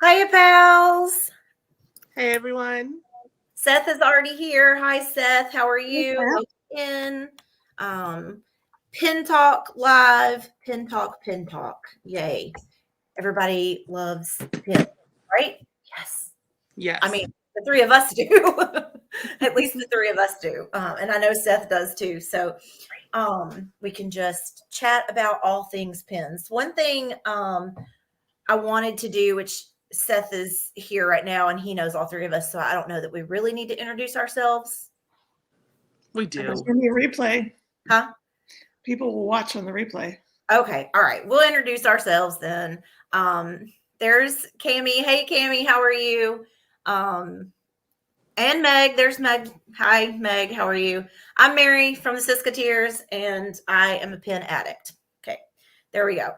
Hiya, pals. Hey, everyone. Seth is already here. Hi, Seth. How are Hey, you? Seth. Welcome in. Pin Talk Live. Pin Talk, Pin Talk. Yay. Everybody loves pin, right? Yes. Yes. I mean, the three of us do. At least the three of us do. And I know Seth does too. So we can just chat about all things pins. One thing I wanted to do, which Seth is here right now and he knows all three of us. So I don't know that we really need to introduce ourselves. We There's do. going to be a replay. Huh? People will watch on the replay. Okay. All right. We'll introduce ourselves then. There's Cammie. Hey, Cammie, how are you? And Meg. There's Meg. Hi, Meg. How are you? I'm Mary from the Siskateers, and I am a pin addict. Okay. There we go.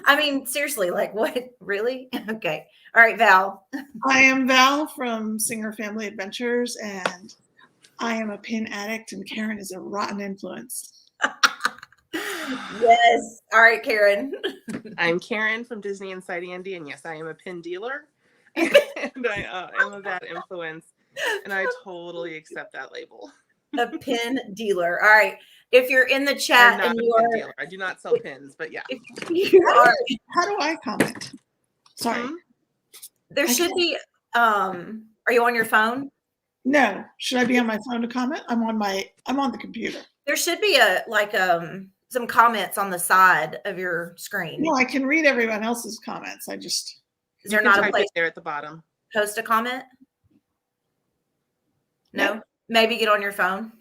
I mean, seriously, like what? Really? Okay. All right, Val. I am Val from Singer Family Adventures, and I am a pin addict, and Karen is a rotten influence. Yes. All right, Karen. I'm Karen from Disney Inside Andy, and yes, I am a pin dealer, and I am a bad influence, and I totally accept that label. A pin dealer. All right. If you're in the I'm chat not and a you pin are, dealer. I do not sell pins, but yeah. if you are, How do I comment? Sorry. there I should can't. be. Are you on your phone? No. Should I be on my phone to comment? I'm on the computer. There should be some comments on the side of your screen. No, I can read everyone else's comments. Is You there can not a type place it there at the bottom. to post a comment? No? Nope. Maybe get on your phone.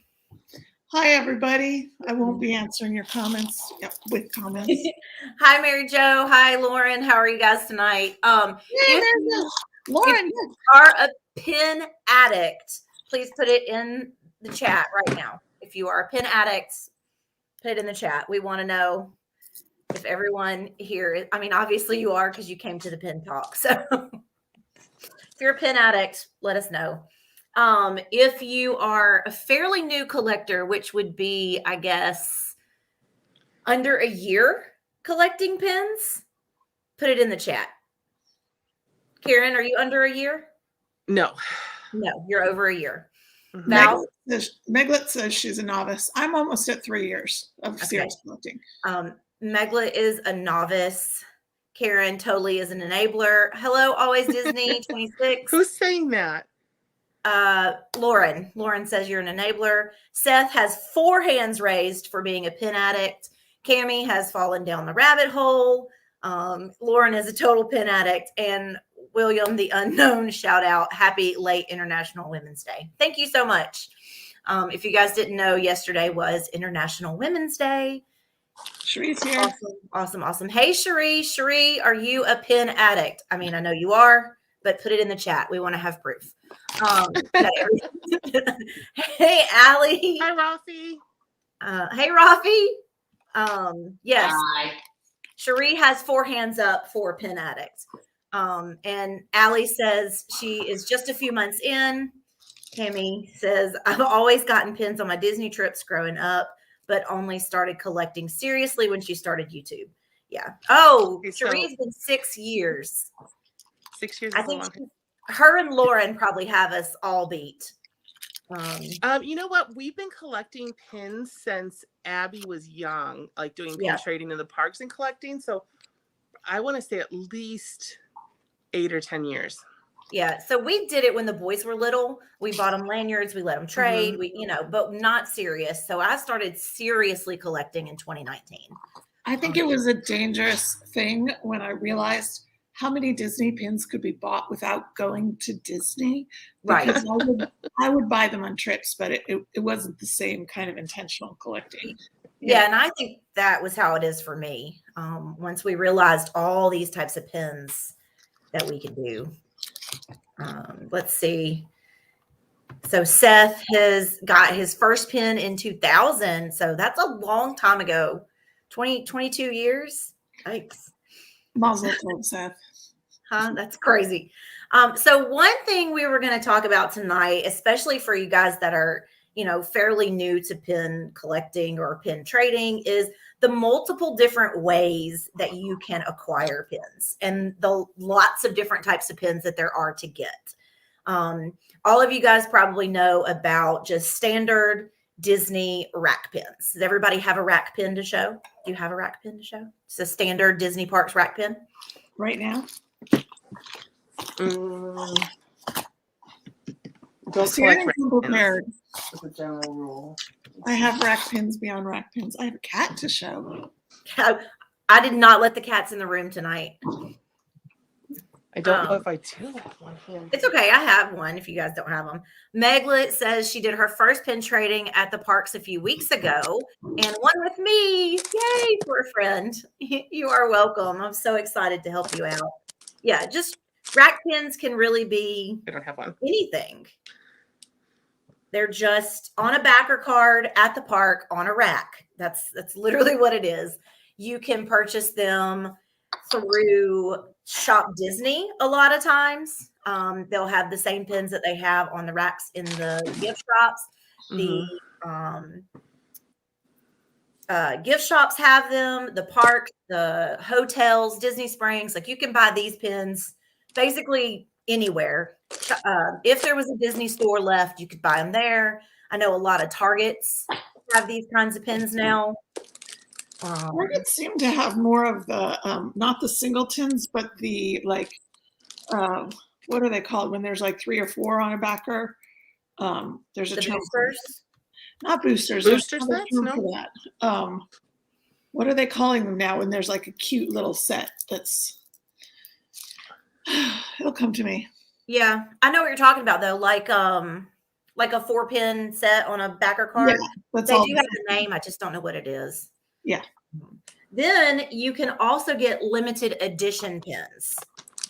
Hi, everybody. I won't be answering your comments with comments. Hi, Mary Jo. Hi, Lauren. How are you guys tonight? If Lauren, you are a pin addict, please put it in the chat right now. If you are a pin addict, put it in the chat. We want to know if everyone here, I mean, obviously you are because you came to the pin talk. So if you're a pin addict, let us know. If you are a fairly new collector, which would be, I guess, under a year collecting pins, put it in the chat. Karen, are you under a year? No. No, you're over a year. Mhm. Val? Meglet says she's a novice. I'm almost at 3 years of serious collecting. Megla is a novice. Karen totally is an enabler. Hello, Always Disney 26. Who's saying that? Lauren. Lauren says you're an enabler. Seth has 4 hands raised for being a pin addict. Cammie has fallen down the rabbit hole. Lauren is a total pin addict. And William the Unknown, shout out, happy late International Women's Day. Thank you so much. If you guys didn't know, yesterday was International Women's Day. Cherie's here. Awesome. Hey, Cherie. Cherie, are you a pin addict? I mean, I know you are, but put it in the chat. We want to have proof. Hey, Allie. Hi, Ralphie. Hey, Rafi. Yes. Hi. Cherie has 4 hands up for pin addicts. And Allie says she is just a few months in. Cammie says, I've always gotten pins on my Disney trips growing up, but only started collecting seriously when she started YouTube. Yeah. Oh, Okay, Cherie's been 6 years. 6 years. I think her and Lauren probably have us all beat. You know what? We've been collecting pins since Abby was young, like doing pin trading in the parks and collecting. So I want to say at least 8 or 10 years. Yeah. So we did it when the boys were little. We bought them lanyards. We let them trade. But not serious. So I started seriously collecting in 2019. I think it was a dangerous thing when I realized how many Disney pins could be bought without going to Disney. Because I would buy them on trips, but it wasn't the same kind of intentional collecting. Yeah, and I think that was how it is for me. Once we realized all these types of pins that we could do. Let's see. So Seth has got his first pin in 2000. So that's a long time ago. 22 years. Thanks. Mazel tov, Seth. Huh? That's crazy. So one thing we were going to talk about tonight, especially for you guys that are fairly new to pin collecting or pin trading is the multiple different ways that you can acquire pins and the lots of different types of pins that there are to get. All of you guys probably know about just standard Disney rack pins. Does everybody have a rack pin to show? Do you have a rack pin to show? It's a standard Disney Parks rack pin. Right now? Don't collect rack prepared. As a general rule. I have rack pins beyond rack pins. I have a cat to show. I did not let the cats in the room tonight. I don't know if I do have one here. It's okay. I have one if you guys don't have them. Meglet says she did her first pin trading at the parks a few weeks ago and one with me. Yay, for a friend. You are welcome. I'm so excited to help you out. Yeah, just rack pins can really be I don't have one. Anything. They're just on a backer card at the park on a rack. That's literally what it is. You can purchase them through Shop Disney a lot of times. They'll have the same pins that they have on the racks in the gift shops. Mm-hmm. The gift shops have them, the park, the hotels, Disney Springs. Like you can buy these pins basically anywhere. If there was a Disney store left, you could buy them there. I know a lot of Targets have these kinds of pins now. Target seem to have more of the not the singletons, but the like what are they called when there's like 3 or 4 on a backer? There's a the term boosters. Not boosters. Booster There's sets? term No. for that. What are they calling them now when there's like a cute little set that's it'll come to me. Yeah, I know what you're talking about though, like a 4-pin set on a backer card. Yeah, They do have a name, I just don't know what it is. Yeah. Then you can also get limited edition pins.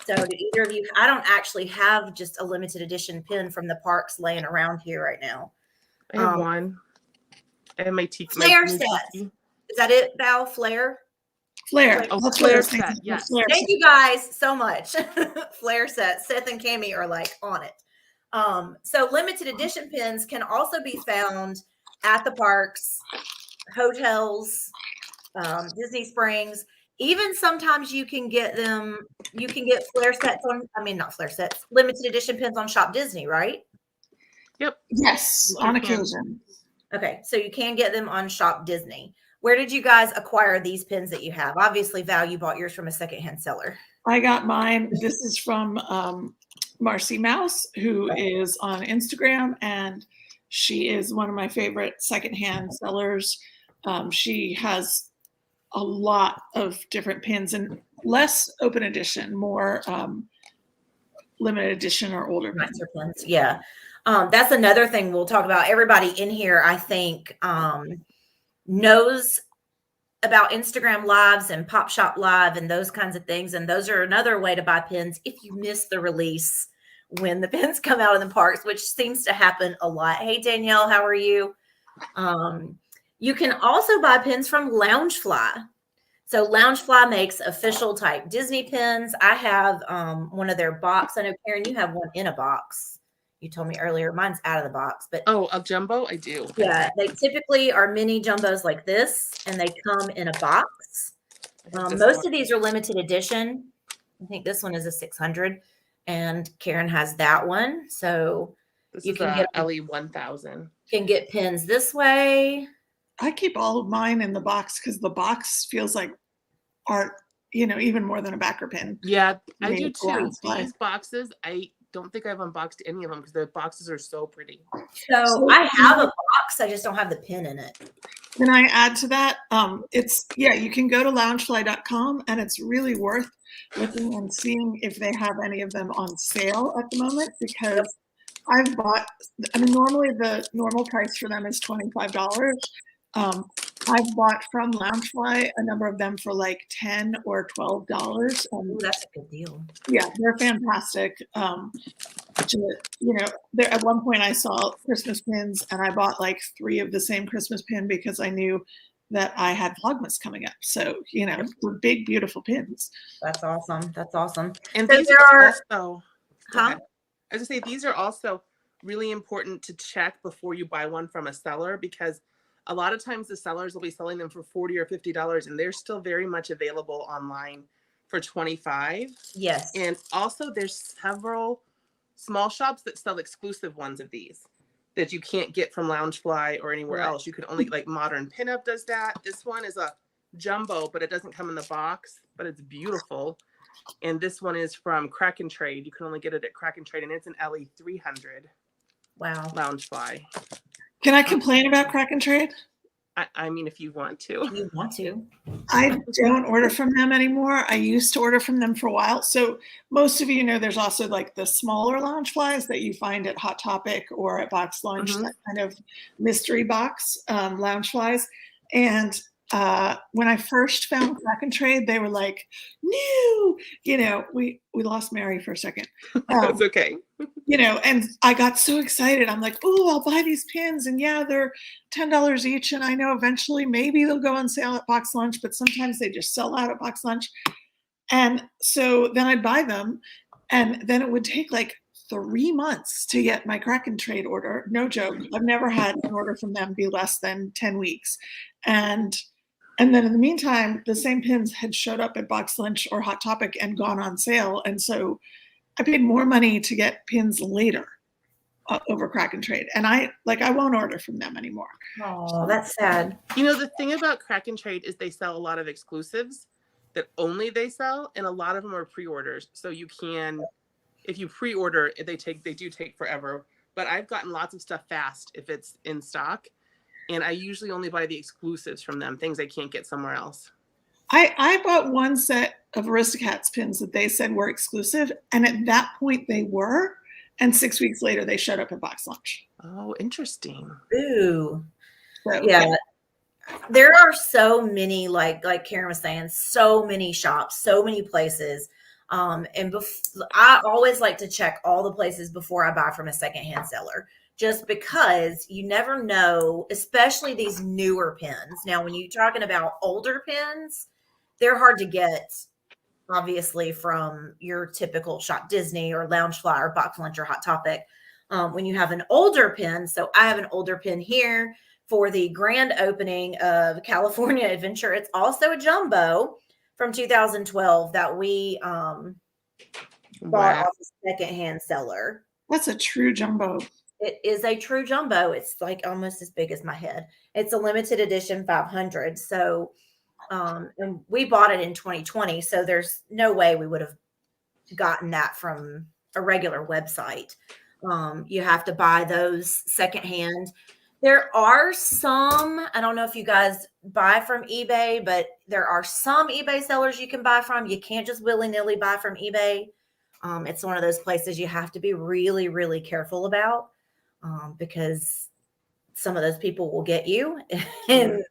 So do either of you, I don't actually have just a limited edition pin from the parks laying around here right now. I have one. And my tiki. Flare sets. Is that it, Val? Flare? Flare. Oh, That's flare what I was set, thinking. yes. Flare Thank you guys so much. Flare set. Seth and Cammie are like on it. So limited edition pins can also be found at the parks, hotels, Disney Springs. Even sometimes you can get them, you can get flare sets on, not flare sets, limited edition pins on Shop Disney, right? Yep. Yes, on occasion. Okay, so you can get them on Shop Disney. Where did you guys acquire these pins that you have? Obviously, Val, you bought yours from a secondhand seller. I got mine. This is from Marcy Mouse, who is on Instagram, and she is one of my favorite secondhand sellers. She has a lot of different pins and less open edition, more limited edition or older pins. Yeah. That's another thing we'll talk about. Everybody in here, I think, knows about Instagram lives and Pop Shop Live and those kinds of things. And those are another way to buy pins if you miss the release when the pins come out in the parks, which seems to happen a lot. Hey, Danielle, how are you? You can also buy pins from Loungefly. So Loungefly makes official type Disney pins. I have one of their box. I know, Karen, you have one in a box. You told me earlier. Mine's out of the box. But a jumbo? I do. Yeah, they typically are mini jumbos like this, and they come in a box. Most of these are limited edition. I think this one is a 600, and Karen has that one. So this you can get LE 1000. Can get pins this way. I keep all of mine in the box because the box feels like art, even more than a backer pin. Yeah, I do too. These boxes, I don't think I've unboxed any of them because the boxes are so pretty. So I have a box, I just don't have the pin in it. Can I add to that? You can go to loungefly.com, and it's really worth looking and seeing if they have any of them on sale at the moment, because I've bought, normally the normal price for them is $25. I've bought from Loungefly a number of them for like $10 or $12. That's a good deal. Yeah, they're fantastic. At one point I saw Christmas pins, and I bought like 3 of the same Christmas pin because I knew that I had Vlogmas coming up. So, they're big, beautiful pins. That's awesome. That's awesome. And so these there are are also, huh? I was gonna say these are also really important to check before you buy one from a seller, because a lot of times the sellers will be selling them for $40 or $50, and they're still very much available online for $25. Yes. And also there's several small shops that sell exclusive ones of these that you can't get from Loungefly or anywhere else. You can only, like Modern Pinup does that. This one is a jumbo, but it doesn't come in the box, but it's beautiful. And this one is from Crack and Trade. You can only get it at Crack and Trade, and it's an LE 300. Wow. Loungefly. Can I complain about Crack and Trade? I mean, if you want to. You want to. I don't order from them anymore. I used to order from them for a while. So most of you know there's also like the smaller Loungeflies that you find at Hot Topic or at Box Lunch, that kind of mystery box Loungeflies. And when I first found Crack and Trade, they were like, new, you know, we lost Mary for a second. That's okay. You know, and I got so excited. I'm like, oh, I'll buy these pins. And yeah, they're $10 each. And I know eventually maybe they'll go on sale at Box Lunch, but sometimes they just sell out at Box Lunch. And so then I'd buy them. And then it would take like 3 months to get my Crack and Trade order. No joke. I've never had an order from them be less than 10 weeks. And then in the meantime, the same pins had showed up at Box Lunch or Hot Topic and gone on sale. And so I paid more money to get pins later over Crack and Trade. And I won't order from them anymore. Oh, that's sad. You know, the thing about Crack and Trade is they sell a lot of exclusives that only they sell, and a lot of them are pre-orders. So you can, if you pre-order, they do take forever. But I've gotten lots of stuff fast if it's in stock. And I usually only buy the exclusives from them, things I can't get somewhere else. I bought one set of Aristocats pins that they said were exclusive. And at that point they were. And 6 weeks later, they showed up at Box Lunch. Oh, interesting. Ooh. So, yeah. There are so many, like Karen was saying, so many shops, so many places. And I always like to check all the places before I buy from a secondhand seller, just because you never know, especially these newer pins. Now, when you're talking about older pins, they're hard to get, obviously, from your typical shop, Disney or Loungefly or Box Lunch or Hot Topic. When you have an older pin, so I have an older pin here for the grand opening of California Adventure. It's also a jumbo from 2012 that we bought off a secondhand seller. That's a true jumbo. It is a true jumbo. It's like almost as big as my head. It's a limited edition 500. So, and we bought it in 2020. So there's no way we would have gotten that from a regular website. You have to buy those secondhand. There are some, I don't know if you guys buy from eBay, but there are some eBay sellers you can buy from. You can't just willy-nilly buy from eBay. It's one of those places you have to be really, really careful about, because some of those people will get you and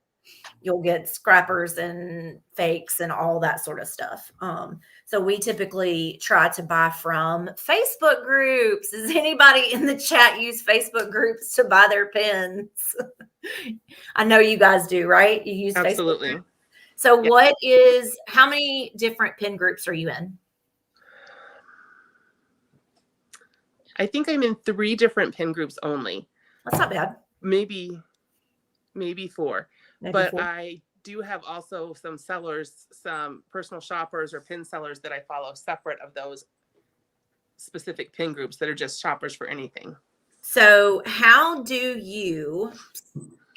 you'll get scrappers and fakes and all that sort of stuff. So we typically try to buy from Facebook groups. Does anybody in the chat use Facebook groups to buy their pins? I know you guys do, right? You use Absolutely. Facebook. So how many different pin groups are you in? I think I'm in 3 different pin groups only. That's not bad. Maybe 4. Maybe but 4. I do have also some sellers, some personal shoppers or pin sellers that I follow separate of those specific pin groups that are just shoppers for anything. So how do you,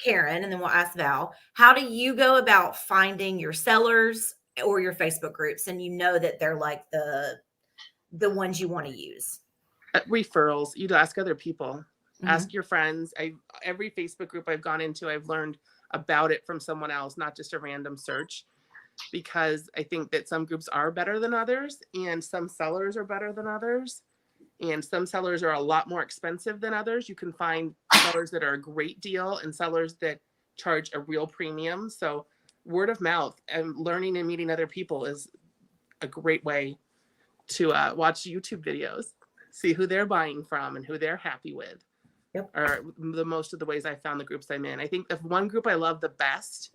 Karen, and then we'll ask Val, how do you go about finding your sellers or your Facebook groups, and you know that they're like the ones you want to use? Referrals. You'd ask other people. Ask your friends. Every Facebook group I've gone into, I've learned about it from someone else, not just a random search, because I think that some groups are better than others, and some sellers are better than others, and some sellers are a lot more expensive than others. You can find sellers that are a great deal and sellers that charge a real premium. So word of mouth and learning and meeting other people is a great way to watch YouTube videos, see who they're buying from and who they're happy with. Yep. Are the most of the ways I found the groups I'm in. I think the one group I love the best,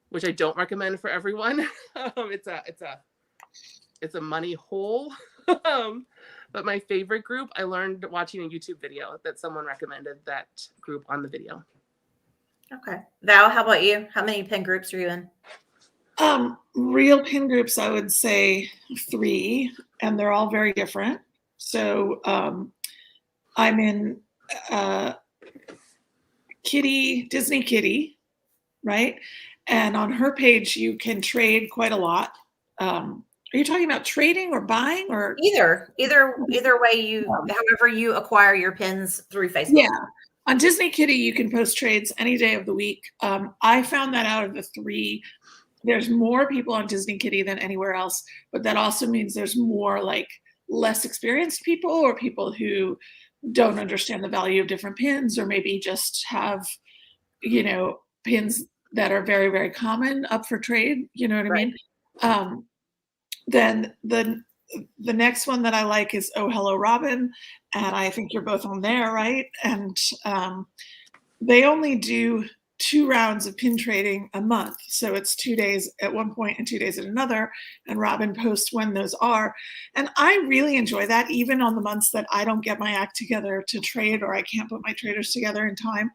which I don't recommend for everyone, it's a it's a money hole. But my favorite group, I learned watching a YouTube video that someone recommended that group on the video. Okay. Val, how about you? How many pin groups are you in? Real pin groups, I would say 3, and they're all very different. So I'm in Disney Kitty, right? And on her page, you can trade quite a lot. Are you talking about trading or buying, or either way however you acquire your pins through Facebook? Yeah. On Disney Kitty, you can post trades any day of the week. I found that out of the 3, there's more people on Disney Kitty than anywhere else, but that also means there's more like less experienced people or people who don't understand the value of different pins, or maybe just have, pins that are very, very common up for trade. You know what I mean? Then the next one that I like is Oh Hello Robin, and I think you're both on there, right? And they only do 2 rounds of pin trading a month, so it's 2 days at one point and 2 days at another, and Robin posts when those are, and I really enjoy that. Even on the months that I don't get my act together to trade, or I can't put my traders together in time,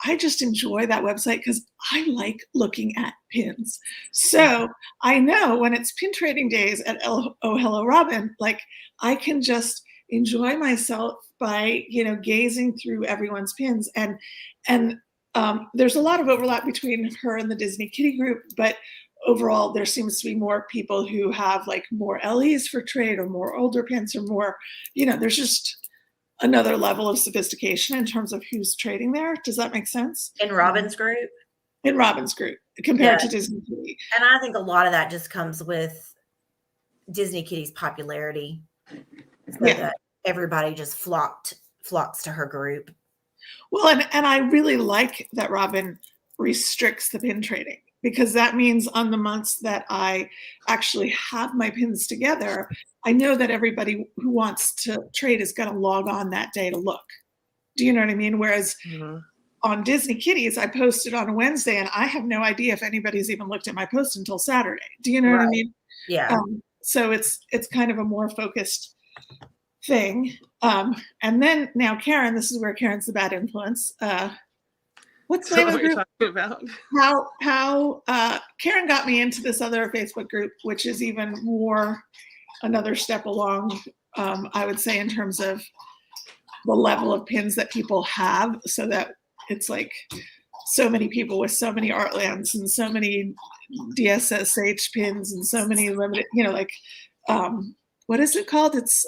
I just enjoy that website because I like looking at pins. So I know when it's pin trading days at Oh Hello Robin, like I can just enjoy myself by, gazing through everyone's pins. And there's a lot of overlap between her and the Disney Kitty group, but overall there seems to be more people who have like more LEs for trade, or more older pins, or more, there's just another level of sophistication in terms of who's trading there. Does that make sense? In Robin's group? In Robin's group, compared to Disney Kitty. And I think a lot of that just comes with Disney Kitty's popularity. So that everybody just flocks to her group. Well, and I really like that Robin restricts the pin trading, because that means on the months that I actually have my pins together, I know that everybody who wants to trade is going to log on that day to look. Do you know what I mean? Whereas on Disney Kitties, I posted on a Wednesday, and I have no idea if anybody's even looked at my post until Saturday. Do you know what I mean? Yeah. So it's kind of a more focused thing. And then now, Karen, this is where Karen's the bad influence. What's the name of the group? Talking about? How Karen got me into this other Facebook group, which is even more another step along, I would say, in terms of the level of pins that people have, so that it's like so many people with so many Artlands and so many DSSH pins and so many limited, what is it called? It's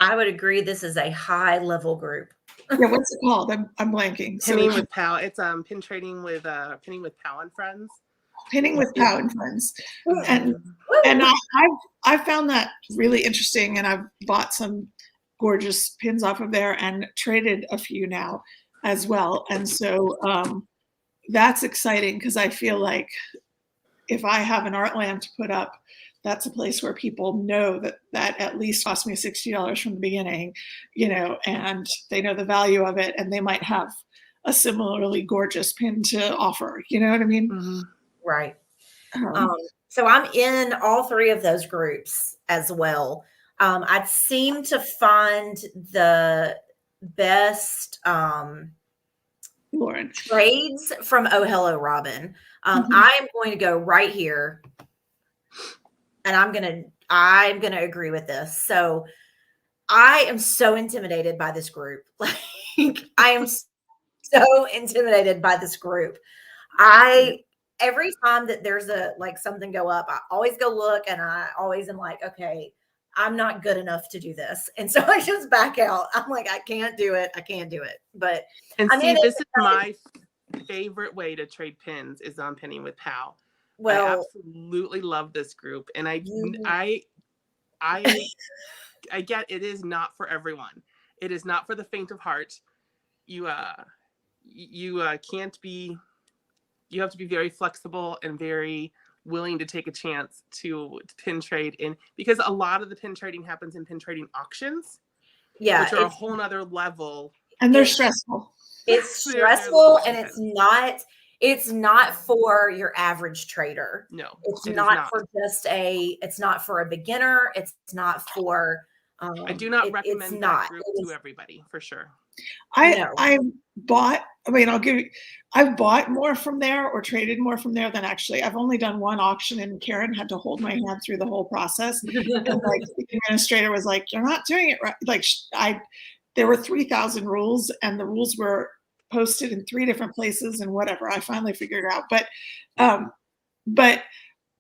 I would agree this is a high level group. Yeah, what's it called? I'm blanking. Pinning with Pow. It's pin trading with Pinning with Pow and Friends. Pinning with Pow and Friends. And I found that really interesting, and I've bought some gorgeous pins off of there and traded a few now as well. And so that's exciting, because I feel like if I have an Artland to put up, that's a place where people know that at least cost me $60 from the beginning, and they know the value of it, and they might have a similarly gorgeous pin to offer. You know what I mean? Mm-hmm. Right. So I'm in all 3 of those groups as well. I seem to find the best Lauren trades from Oh Hello Robin. I'm going to go right here, and I'm gonna agree with this. So I am so intimidated by this group. Like, I am so intimidated by this group. Every time that there's something go up, I always go look, and I always am like, okay, I'm not good enough to do this. And so I just back out. I'm like, I can't do it. But this is my favorite way to trade pins is on Pinning with Pow. Well, I absolutely love this group, and I get it is not for everyone. It is not for the faint of heart. You can't be. You have to be very flexible and very willing to take a chance to pin trade in, because a lot of the pin trading happens in pin trading auctions, which are a whole nother level. And they're stressful. It's stressful, and it's not. It's not for your average trader. No, it's it is not not. for just it's not for a beginner. It's not for, I do not recommend it's that not. group to everybody, for sure. I've bought more from there or traded more from there than actually. I've only done one auction, and Karen had to hold my hand through the whole process. And like the administrator was like, "You're not doing it right." Like there were 3,000 rules, and the rules were posted in 3 different places, and whatever. I finally figured it out. But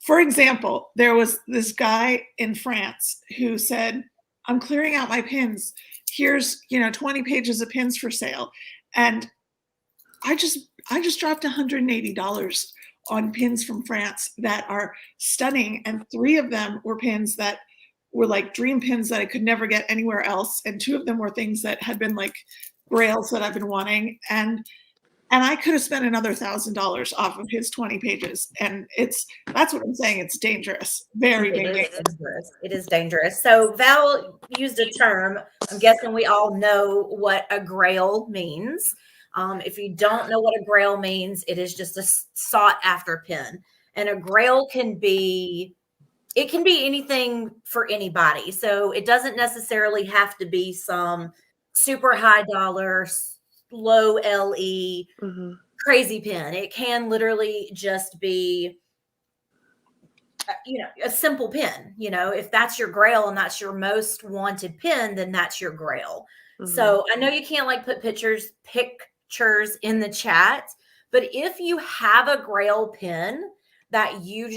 for example, there was this guy in France who said, "I'm clearing out my pins. Here's 20 pages of pins for sale," and I just dropped $180 on pins from France that are stunning, and 3 of them were pins that were like dream pins that I could never get anywhere else, and 2 of them were things that had been like grails that I've been wanting, and I could have spent another $1,000 off of his 20 pages, and that's what I'm saying. It's dangerous, very dangerous. It is dangerous. So Val used a term. I'm guessing we all know what a grail means. If you don't know what a grail means, it is just a sought after pin, and a grail can be anything for anybody. So it doesn't necessarily have to be some super high dollar, low LE crazy pin. It can literally just be a simple pin. If that's your grail and that's your most wanted pin, then that's your grail. So I know you can't like put pictures in the chat, but if you have a grail pin that you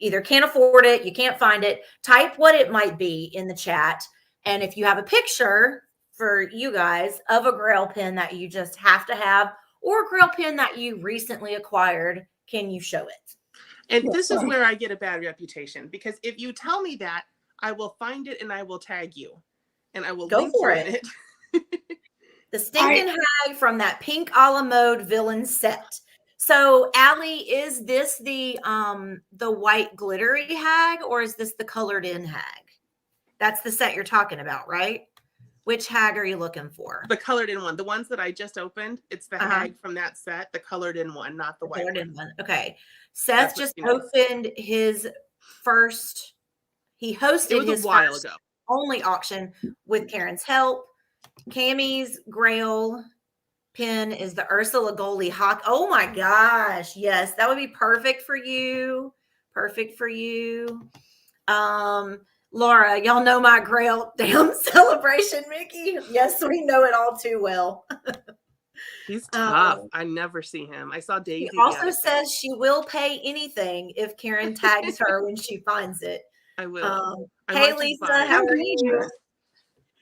either can't afford it, you can't find it, type what it might be in the chat. And if you have a picture for you guys of a grail pin that you just have to have, or a grail pin that you recently acquired, can you show it? And this is where I get a bad reputation, because if you tell me that, I will find it and I will tag you, and I will go for it. The stinking hag from that pink a la mode villain set. So, Allie, is this the white glittery hag, or is this the colored in hag? That's the set you're talking about, right? Which hag are you looking for? The colored in one. The ones that I just opened, it's the hag from that set, the colored in one, not the white colored in one. Okay. Seth just opened his first, he hosted his while ago only auction with Karen's help. Cammie's grail pin is the Ursula Goldie Hawk. Oh my gosh. Yes, that would be perfect for you. Perfect for you. Laura, y'all know my grail damn celebration, Mickey. Yes, we know it all too well. He's tough. I never see him. I saw Daisy. He also says she will pay anything if Karen tags her when she finds it. I will. Hey, Lisa, how are you?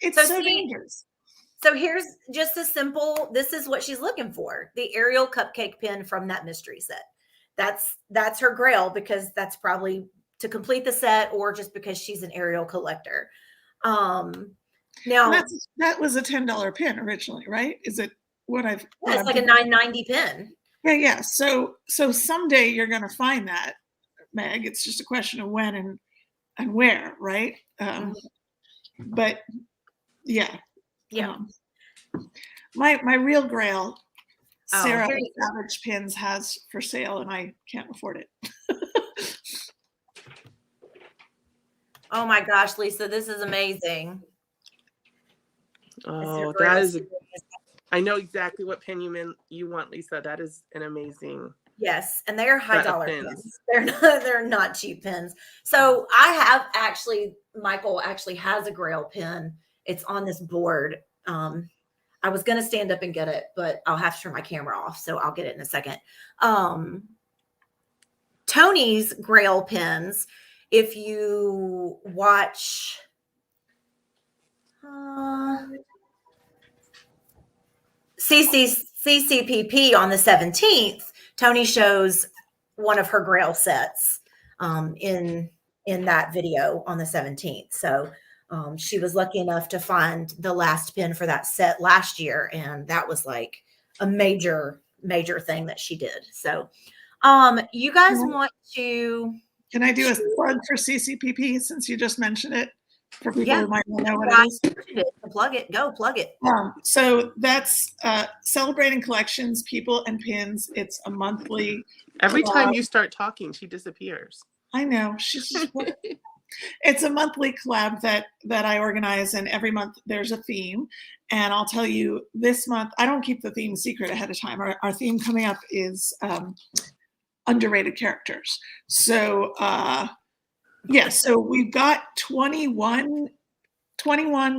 It's so dangerous. So here's just a simple, this is what she's looking for. The Ariel cupcake pin from that mystery set. That's her grail, because that's probably to complete the set, or just because she's an Ariel collector. Now that was a $10 pin originally, right? Is it what I've? It's like a $9.90 pin. Yeah. So someday you're going to find that, Meg. It's just a question of when and where, right? But yeah. My real grail, Sarah Savage Pins, has for sale, and I can't afford it. Oh my gosh, Lisa, this is amazing. Oh, that is. I know exactly what pin you want, Lisa. That is an amazing. Yes, and they're high dollar pins. They're not cheap pins. So I have Michael actually has a grail pin. It's on this board. I was going to stand up and get it, but I'll have to turn my camera off, so I'll get it in a second. Tony's grail pins, if you watch CCPP on the 17th, Tony shows one of her grail sets in that video on the 17th. So she was lucky enough to find the last pin for that set last year, and that was like a major thing that she did. So you guys want to? Can I do a plug for CCPP since you just mentioned it? for people who might not know what it is? Plug it. Go plug it. So that's Celebrating Collections, People and Pins. It's a monthly. Every time you start talking, she disappears. I know. She's just it's a monthly collab that I organize, and every month there's a theme. And I'll tell you, this month, I don't keep the theme secret ahead of time. Our theme coming up is underrated characters. So so we've got 21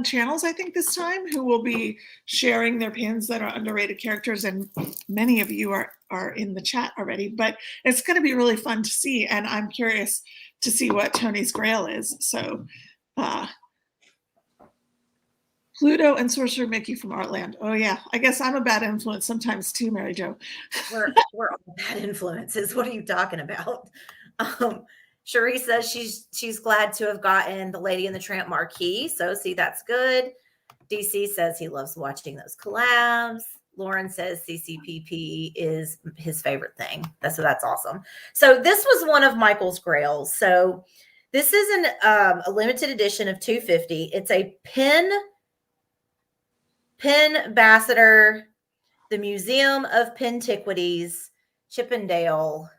channels, I think, this time, who will be sharing their pins that are underrated characters, and many of you are in the chat already, but it's going to be really fun to see, and I'm curious to see what Tony's Grail is. So Pluto and Sorcerer Mickey from Artland. Oh yeah, I guess I'm a bad influence sometimes too, Mary Jo. We're all bad influences. What are you talking about? Cherie says she's glad to have gotten the Lady and the Tramp marquee. So see, that's good. DC says he loves watching those collabs. Lauren says CCPP is his favorite thing. That's awesome. So this was one of Michael's grails. So this is a limited edition of 250. It's a pin ambassador, the Museum of Pintiquities, Chippendale.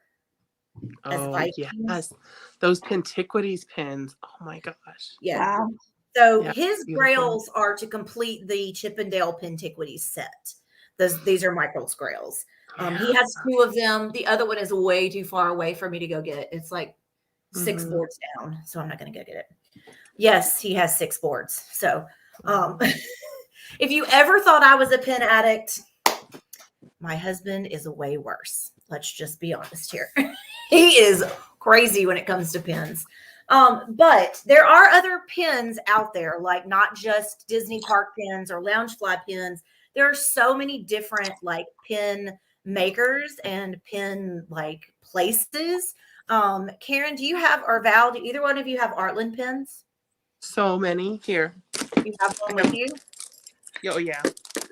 Oh, yes. Those Pintiquities pins. Oh my gosh. Yeah. Wow. So his grails are to complete the Chippendale Pintiquities set. These are Michael's grails. He has 2 of them. The other one is way too far away for me to go get. It's like 6 boards down. So I'm not going to go get it. Yes, he has 6 boards. So if you ever thought I was a pin addict, my husband is way worse. Let's just be honest here. He is crazy when it comes to pins. But there are other pins out there, like not just Disney park pins or Loungefly pins. There are so many different like pin makers and pin like places. Karen, do you have, or Val, do either one of you have Artland pins? So many here. You have one with you? Oh yeah.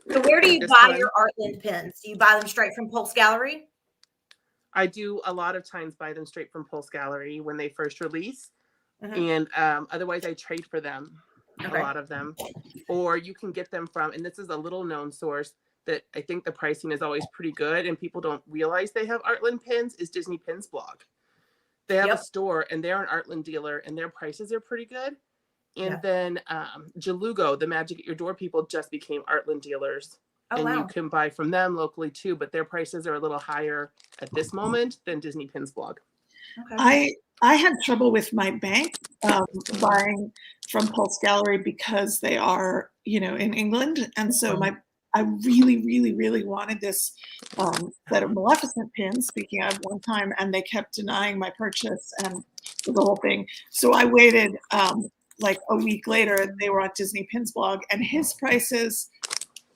So where do you buy your Artland pins? Do you buy them straight from Pulse Gallery? I do a lot of times buy them straight from Pulse Gallery when they first release. And otherwise I trade for them, a lot of them. Or you can get them from, and this is a little known source that I think the pricing is always pretty good and people don't realize they have Artland pins, is Disney Pins blog. They have a store and they're an Artland dealer and their prices are pretty good. And then Jalugo, the Magic at Your Door people, just became Artland dealers. You can buy from them locally too, but their prices are a little higher at this moment than Disney Pins blog. I had trouble with my bank buying from Pulse Gallery because they are, in England, and so I really, really, really wanted this set of Maleficent pins. Speaking of, one time, and they kept denying my purchase and the whole thing. So I waited like a week later. They were on Disney Pins blog, and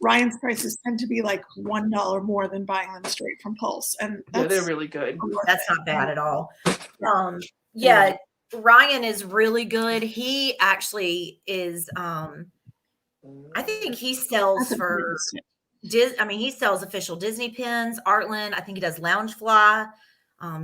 Ryan's prices tend to be like $1 more than buying them straight from Pulse, and they're really good. That's not bad at all. Ryan is really good. He actually is. I think he sells for. He sells official Disney pins, Artland. I think he does Loungefly.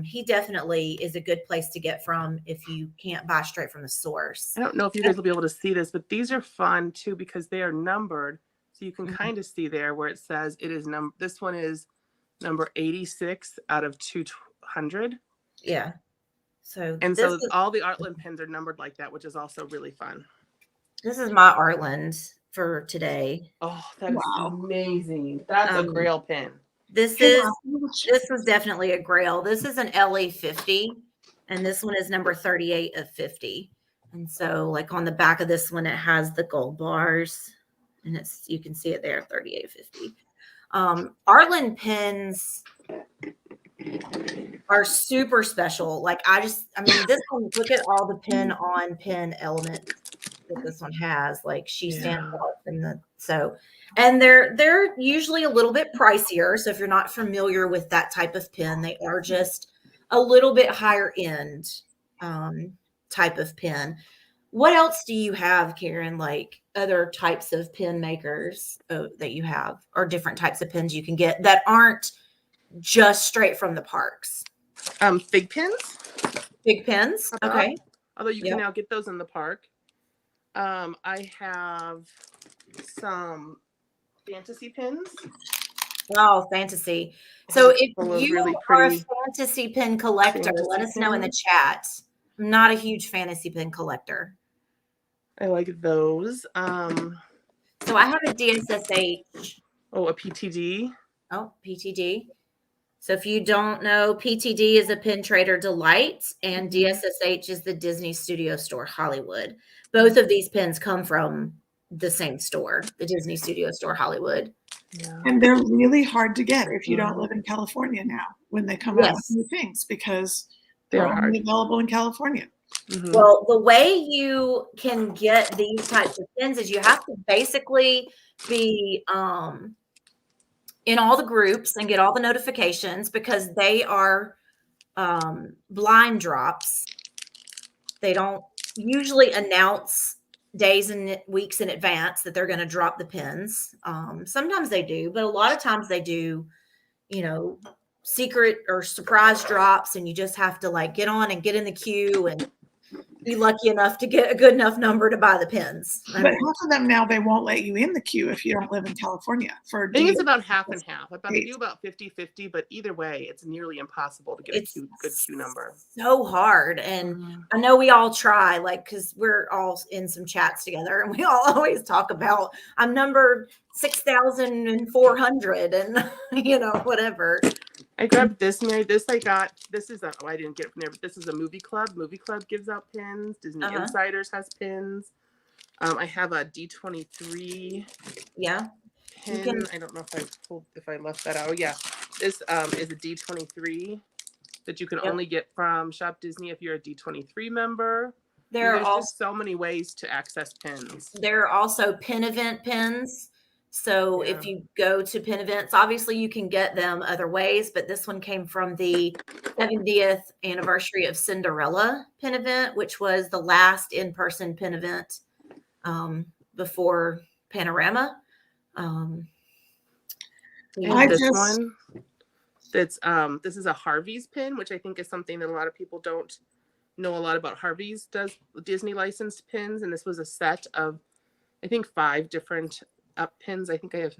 He definitely is a good place to get from if you can't buy straight from the source. I don't know if you guys will be able to see this, but these are fun too because they are numbered. So you can kind of see there where it says it is this one is number 86 out of 200. Yeah. So all the Artland pins are numbered like that, which is also really fun. This is my Artland for today. Oh, that is amazing. That's a grail pin. This was definitely a grail. This is an LA 50, and this one is number 38 of 50. And so like on the back of this one, it has the gold bars. And you can see it there, 38.50. Artland pins are super special. Like this one, look at all the pin on pin elements that this one has. Like she stands out and they're usually a little bit pricier. So if you're not familiar with that type of pin, they are just a little bit higher end type of pin. What else do you have, Karen? Like other types of pin makers that you have, or different types of pins you can get that aren't just straight from the parks? Fig pins. Big pins. Okay. Although you can now get those in the park. I have some fantasy pins. Oh, fantasy. So if you really are a fantasy pin collector, let us know in the chat. I'm not a huge fantasy pin collector. I like those. So I have a DSSH. Oh, a PTD. Oh, PTD. So if you don't know, PTD is a Pin Trader Delight, and DSSH is the Disney Studio Store Hollywood. Both of these pins come from the same store, the Disney Studio Store Hollywood. Yeah. And they're really hard to get if you don't live in California now when they come out with new things, because they're only available in California. Mm-hmm. Well, the way you can get these types of pins is you have to basically be in all the groups and get all the notifications, because they are blind drops. They don't usually announce days and weeks in advance that they're going to drop the pins. Sometimes they do, but a lot of times they do, secret or surprise drops, and you just have to like get on and get in the queue and be lucky enough to get a good enough number to buy the pins. But half of them now, they won't let you in the queue if you don't live in California. I think it's about half and half. They do about 50-50, but either way, it's nearly impossible to get a good queue number. So hard. And I know we all try, because we're all in some chats together, and we all always talk about, I'm number 6,400 and, whatever. I grabbed this, Mary. This I got. This is I didn't get it from there, but this is a movie club. Movie Club gives out pins. Disney Insiders has pins. I have a D23. Yeah. Pin. I don't know if I left that out. Oh, yeah. This is a D23 that you can only get from Shop Disney if you're a D23 member. There's just so many ways to access pins. There are also pin event pins. So if you go to pin events, obviously you can get them other ways, but this one came from the 70th anniversary of Cinderella pin event, which was the last in-person pin event before Panorama. This one, this is a Harvey's pin, which I think is something that a lot of people don't know a lot about. Harvey's does Disney licensed pins, and this was a set of, I think, 5 different pins. I think I have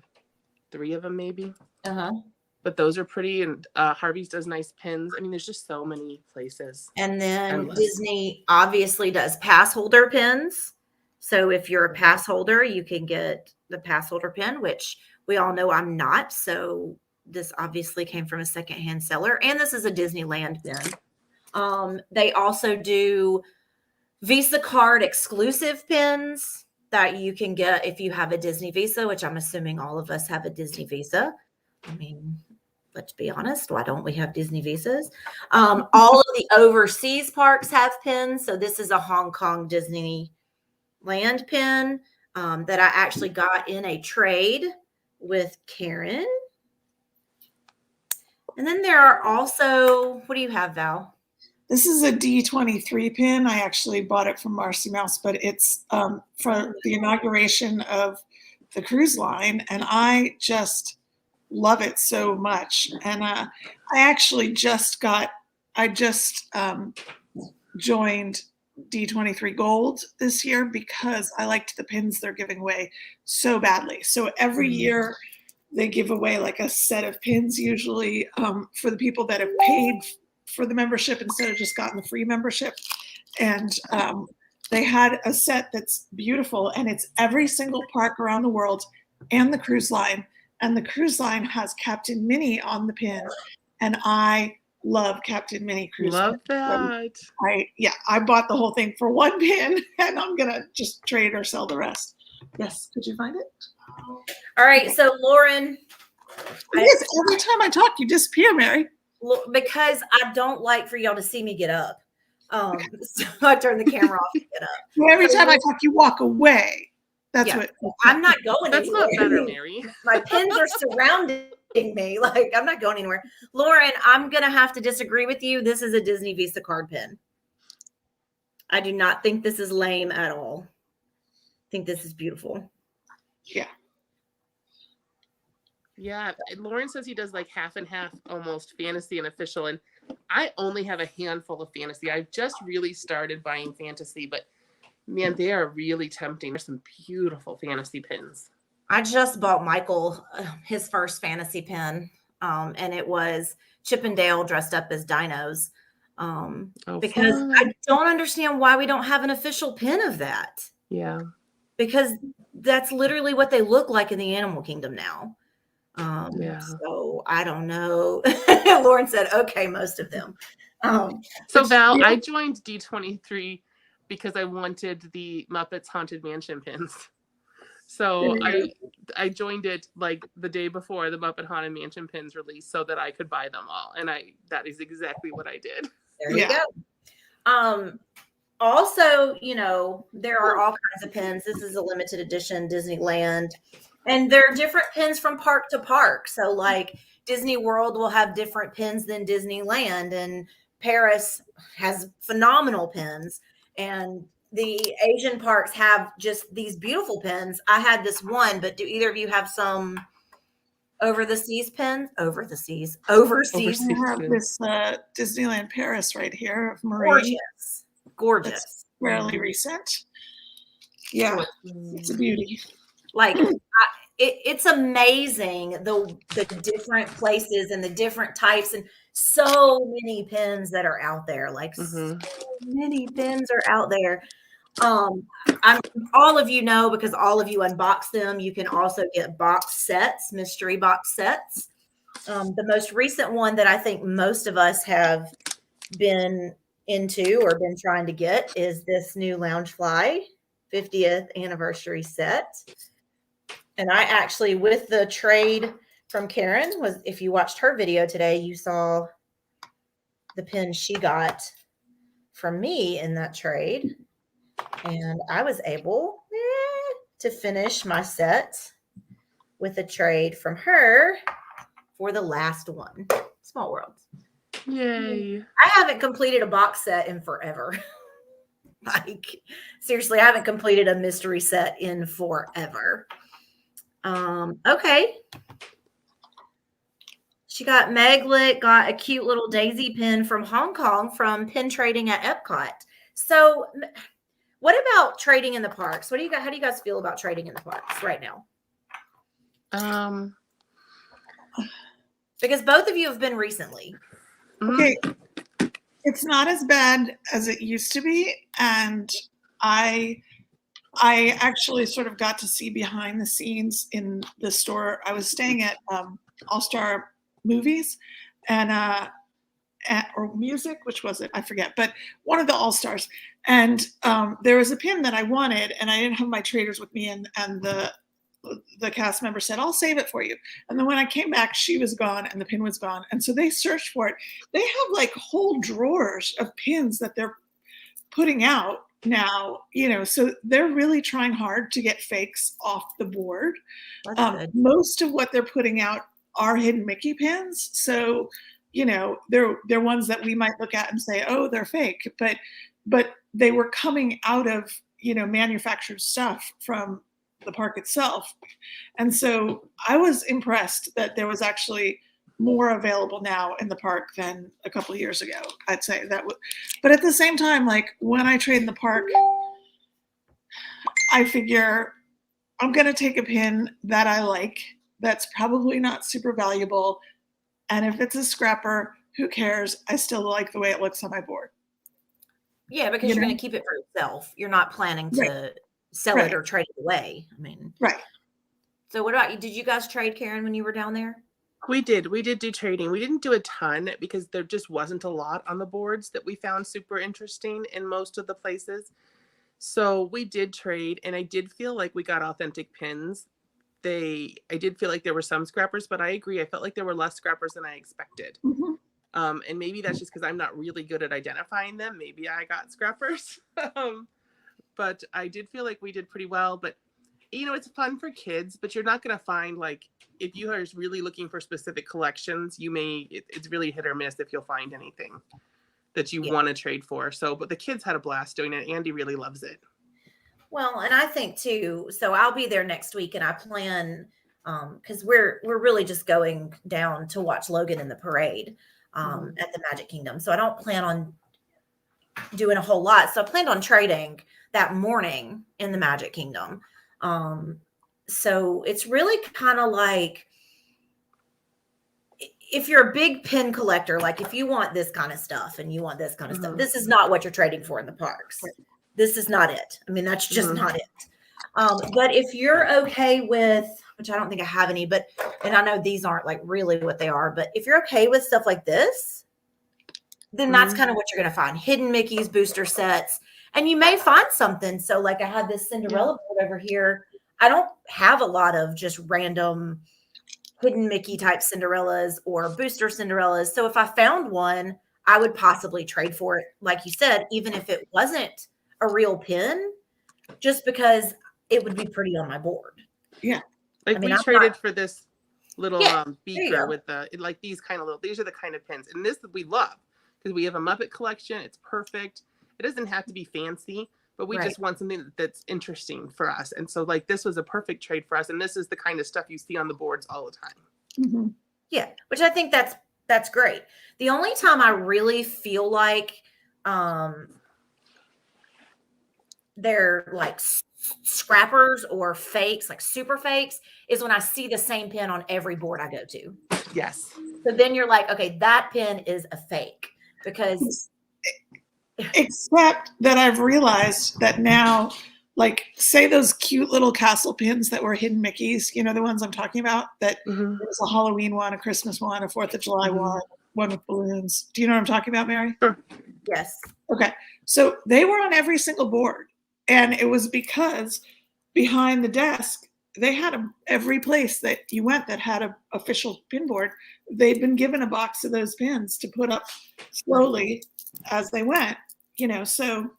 3 of them maybe. But those are pretty, and Harvey's does nice pins. I mean, there's just so many places. And then Disney obviously does pass holder pins. So if you're a pass holder, you can get the pass holder pin, which we all know I'm not. So this obviously came from a secondhand seller, and this is a Disneyland pin. They also do Visa card exclusive pins that you can get if you have a Disney Visa, which I'm assuming all of us have a Disney Visa. I mean, let's be honest, why don't we have Disney Visas? All of the overseas parks have pins. So this is a Hong Kong Disneyland pin that I actually got in a trade with Karen. And then there are also, what do you have, Val? This is a D23 pin. I actually bought it from Marcy Mouse, but it's for the inauguration of the cruise line, and I just love it so much. And I actually I just joined D23 Gold this year because I liked the pins they're giving away so badly. So every year they give away like a set of pins, usually for the people that have paid for the membership instead of just gotten the free membership. And they had a set that's beautiful, and it's every single park around the world and the cruise line. And the cruise line has Captain Minnie on the pin, and I love Captain Minnie cruise. Love that. I bought the whole thing for 1 pin, and I'm gonna just trade or sell the rest. Yes, could you find it? All right, so Lauren. Yes, every time I talk, you disappear, Mary. Because I don't like for y'all to see me get up. So I turn the camera off and get up. Well, every time I talk, you walk away. That's what I'm not going That's anywhere. Not better, Mary. My pins are surrounding me. Like, I'm not going anywhere. Lauren, I'm gonna have to disagree with you. This is a Disney Visa card pin. I do not think this is lame at all. I think this is beautiful. Yeah. Yeah, Lauren says he does like half and half, almost fantasy and official. And I only have a handful of fantasy. I've just really started buying fantasy, but Man, they are really tempting. There's some beautiful fantasy pins. I just bought Michael his first fantasy pin, and it was Chip and Dale dressed up as dinos. Because fun. I don't understand why we don't have an official pin of that. Yeah. Because that's literally what they look like in the animal kingdom now. So I don't know. Lauren said, okay, most of them. So Val, I joined D23 because I wanted the Muppets Haunted Mansion pins. So I joined it like the day before the Muppet Haunted Mansion pins released so that I could buy them all. And that is exactly what I did. There you go. Also, there are all kinds of pins. This is a limited edition Disneyland. And there are different pins from park to park. So like Disney World will have different pins than Disneyland. And Paris has phenomenal pins. And the Asian parks have just these beautiful pins. I had this one, but do either of you have some over the seas pins? Overseas. I have this Disneyland Paris right here of Marie. Gorgeous. That's fairly recent. Yeah, it's a beauty. Like it's amazing the different places and the different types and so many pins that are out there. Like so many pins are out there. All of you know, because all of you unbox them, you can also get box sets, mystery box sets. The most recent one that I think most of us have been into or been trying to get is this new Loungefly 50th anniversary set. And I actually, with the trade from Karen, if you watched her video today, you saw the pin she got from me in that trade. And I was able to finish my set with a trade from her for the last one. Small World. Yay. I haven't completed a box set in forever. Like, seriously, I haven't completed a mystery set in forever. Okay. Meglit got a cute little daisy pin from Hong Kong from pin trading at Epcot. So what about trading in the parks? How do you guys feel about trading in the parks right now? Because both of you have been recently. Okay. It's not as bad as it used to be. And I actually sort of got to see behind the scenes in the store. I was staying at All-Star Movies and or Music, which was it? I forget, but one of the All-Stars. And there was a pin that I wanted, and I didn't have my traders with me, and the cast member said, I'll save it for you. And then when I came back, she was gone and the pin was gone. And so they searched for it. They have like whole drawers of pins that they're putting out now, so they're really trying hard to get fakes off the board. Most of what they're putting out are hidden Mickey pins. So, they're ones that we might look at and say, oh, they're fake, but they were coming out of, manufactured stuff from the park itself. And so I was impressed that there was actually more available now in the park than a couple of years ago. I'd say that but at the same time, like when I trade in the park, I figure I'm going to take a pin that I like, that's probably not super valuable. And if it's a scrapper, who cares? I still like the way it looks on my board. Yeah, because you're going to keep it for yourself. You're not planning to sell it or trade it away. I mean, So what about you? Did you guys trade, Karen, when you were down there? We did do trading. We didn't do a ton because there just wasn't a lot on the boards that we found super interesting in most of the places. So we did trade, and I did feel like we got authentic pins. I did feel like there were some scrappers, but I agree. I felt like there were less scrappers than I expected. And maybe that's just because I'm not really good at identifying them. Maybe I got scrappers. But I did feel like we did pretty well. But, it's fun for kids, but you're not going to find, like, if you are really looking for specific collections, it's really hit or miss if you'll find anything that you want to trade for. So, but the kids had a blast doing it. Andy really loves it. Well, and I think too, so I'll be there next week, and I plan, because we're really just going down to watch Logan in the parade at the Magic Kingdom. So I don't plan on doing a whole lot. So I planned on trading that morning in the Magic Kingdom. So it's really kind of like, if you're a big pin collector, like if you want this kind of stuff and you want this kind of stuff, this is not what you're trading for in the parks. This is not it. I mean, that's just not it. But if you're okay with, which I don't think I have any, but, and I know these aren't like really what they are, but if you're okay with stuff like this, then that's kind of what you're going to find. Hidden Mickey's booster sets. And you may find something. So like I had this Cinderella board over here. I don't have a lot of just random Hidden Mickey type Cinderellas or booster Cinderellas. So if I found one, I would possibly trade for it. Like you said, even if it wasn't a real pin, just because it would be pretty on my board. Yeah. Like we traded for this little beaker with the, like these kind of little, these are the kind of pins. And this we love because we have a Muppet collection. It's perfect. It doesn't have to be fancy, but we just want something that's interesting for us. And so like this was a perfect trade for us. And this is the kind of stuff you see on the boards all the time. Yeah, which I think that's great. The only time I really feel like they're like scrappers or fakes, like super fakes, is when I see the same pin on every board I go to. Yes. So then you're like, okay, that pin is a fake because... Except that I've realized that now, like, say those cute little castle pins that were Hidden Mickeys, you know, the ones I'm talking about, that there's a Halloween one, a Christmas one, a 4th of July one with balloons. Do you know what I'm talking about, Mary? Sure. Yes. Okay. So they were on every single board. And it was because behind the desk, they had every place that you went that had an official pin board, they'd been given a box of those pins to put up slowly as they went. You know, so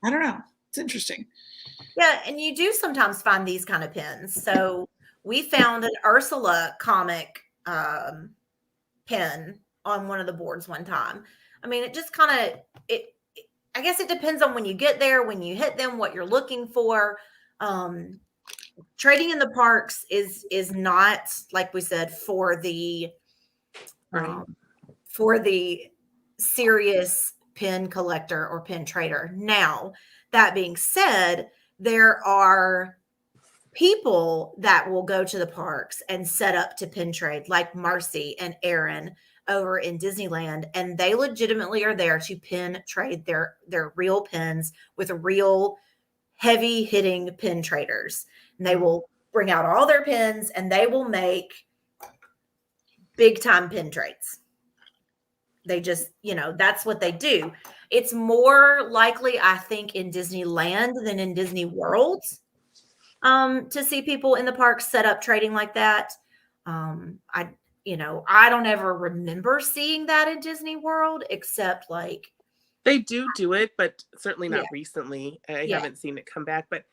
I don't know. It's interesting. Yeah, and you do sometimes find these kind of pins. So we found an Ursula comic pin on one of the boards one time. I mean, it just kind of I guess it depends on when you get there, when you hit them, what you're looking for. Trading in the parks is not, like we said, for the serious pin collector or pin trader. Now, that being said, there are people that will go to the parks and set up to pin trade, like Marcy and Aaron over in Disneyland, and they legitimately are there to pin trade their real pins with real heavy hitting pin traders. And they will bring out all their pins and they will make big time pin trades. They just, you know, that's what they do. It's more likely, I think, in Disneyland than in Disney World to see people in the park set up trading like that. I don't ever remember seeing that in Disney World, except like they do it, but certainly not recently. I haven't seen it come back, but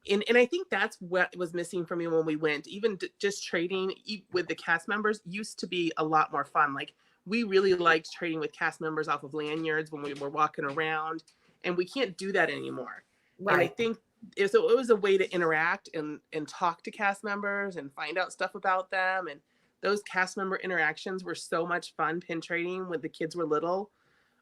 and I think that's what was missing for me when we went. Even just trading with the cast members used to be a lot more fun. Like we really liked trading with cast members off of lanyards when we were walking around, and we can't do that anymore. Right. And I think it was a way to interact and talk to cast members and find out stuff about them. And those cast member interactions were so much fun pin trading when the kids were little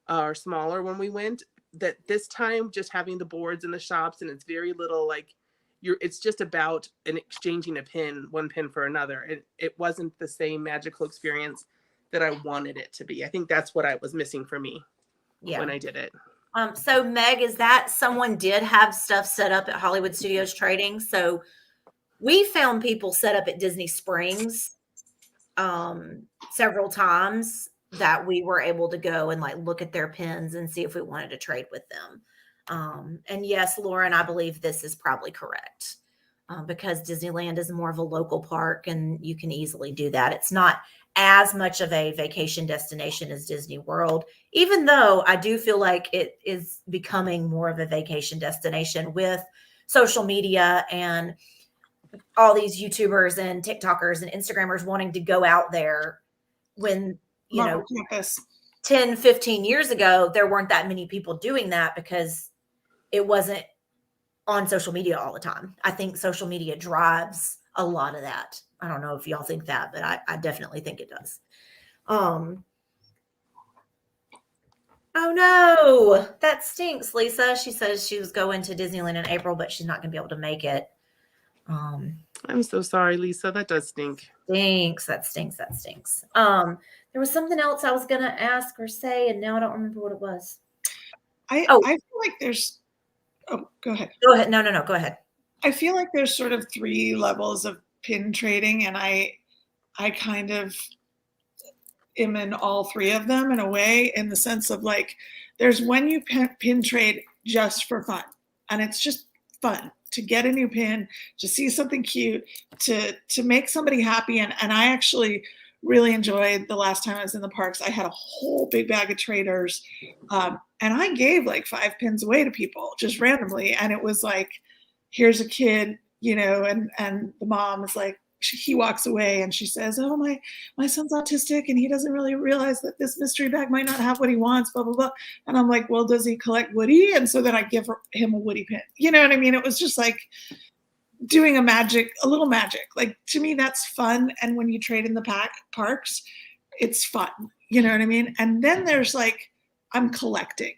or smaller when we went, that this time just having the boards in the shops and it's very little like it's just about an exchanging a pin, one pin for another. It wasn't the same magical experience that I wanted it to be. I think that's what I was missing for me when I did it. So Meg, is that someone did have stuff set up at Hollywood Studios Trading? So we found people set up at Disney Springs several times that we were able to go and like look at their pins and see if we wanted to trade with them. And yes, Lauren, I believe this is probably correct because Disneyland is more of a local park and you can easily do that. It's not as much of a vacation destination as Disney World, even though I do feel like it is becoming more of a vacation destination with social media and all these YouTubers and TikTokers and Instagrammers wanting to go out there when, you know, 10, 15 years ago, there weren't that many people doing that because it wasn't on social media all the time. I think social media drives a lot of that. I don't know if y'all think that, but I definitely think it does. Oh no, that stinks, Lisa. She says she was going to Disneyland in April, but she's not going to be able to make it. I'm so sorry, Lisa. That does stink. Stinks. That stinks. That stinks. There was something else I was going to ask or say, and now I don't remember what it was. I feel like there's. Oh, go ahead. Go ahead. No. Go ahead. I feel like there's sort of 3 levels of pin trading, and I kind of am in all 3 of them in a way, in the sense of like, there's when you pin trade just for fun, and it's just fun to get a new pin, to see something cute, to make somebody happy. And I actually really enjoyed the last time I was in the parks. I had a whole big bag of traders, and I gave like 5 pins away to people just randomly, and it was like, here's a kid, you know, and the mom is like, he walks away and she says, oh, my son's autistic and he doesn't really realize that this mystery bag might not have what he wants, blah, blah, blah. And I'm like, well, does he collect Woody? And so then I give him a Woody pin. You know what I mean? It was just like doing a little magic. Like, to me, that's fun. And when you trade in the parks, it's fun. You know what I mean? And then there's like, I'm collecting.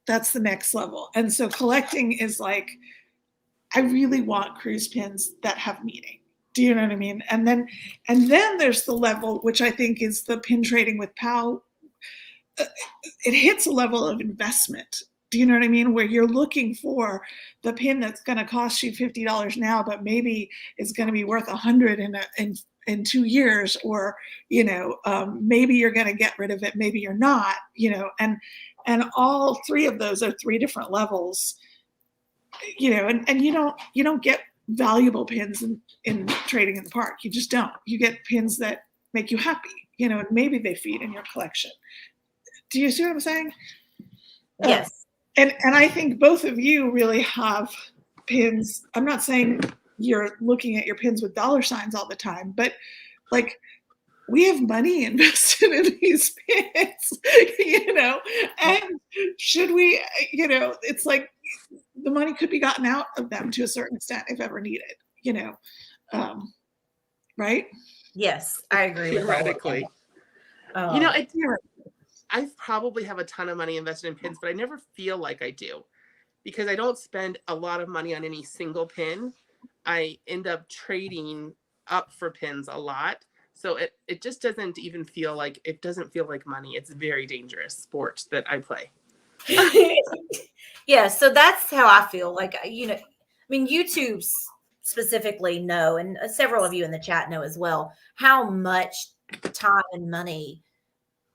That's the next level. And so collecting is like, I really want cruise pins that have meaning. Do you know what I mean? And then there's the level, which I think is the pin trading with PAL. It hits a level of investment. Do you know what I mean? Where you're looking for the pin that's going to cost you $50 now, but maybe it's going to be worth $100 in 2 years, or, you know, maybe you're going to get rid of it, maybe you're not, you know, and all 3 of those are 3 different levels, you know, and you don't get valuable pins in trading in the park. You just don't. You get pins that make you happy, you know, and maybe they feed in your collection. Do you see what I'm saying? Yes. And I think both of you really have pins. I'm not saying you're looking at your pins with dollar signs all the time, but like, we have money invested in these pins, you know, and should we, you know, it's like the money could be gotten out of them to a certain extent if ever needed, you know, right? Yes, I agree. Theoretically. You know, I probably have a ton of money invested in pins, but I never feel like I do, because I don't spend a lot of money on any single pin. I end up trading up for pins a lot. So it just doesn't even feel like, it doesn't feel like money. It's a very dangerous sport that I play. Yeah, so that's how I feel. Like, you know, I mean, YouTube specifically know, and several of you in the chat know as well, how much time and money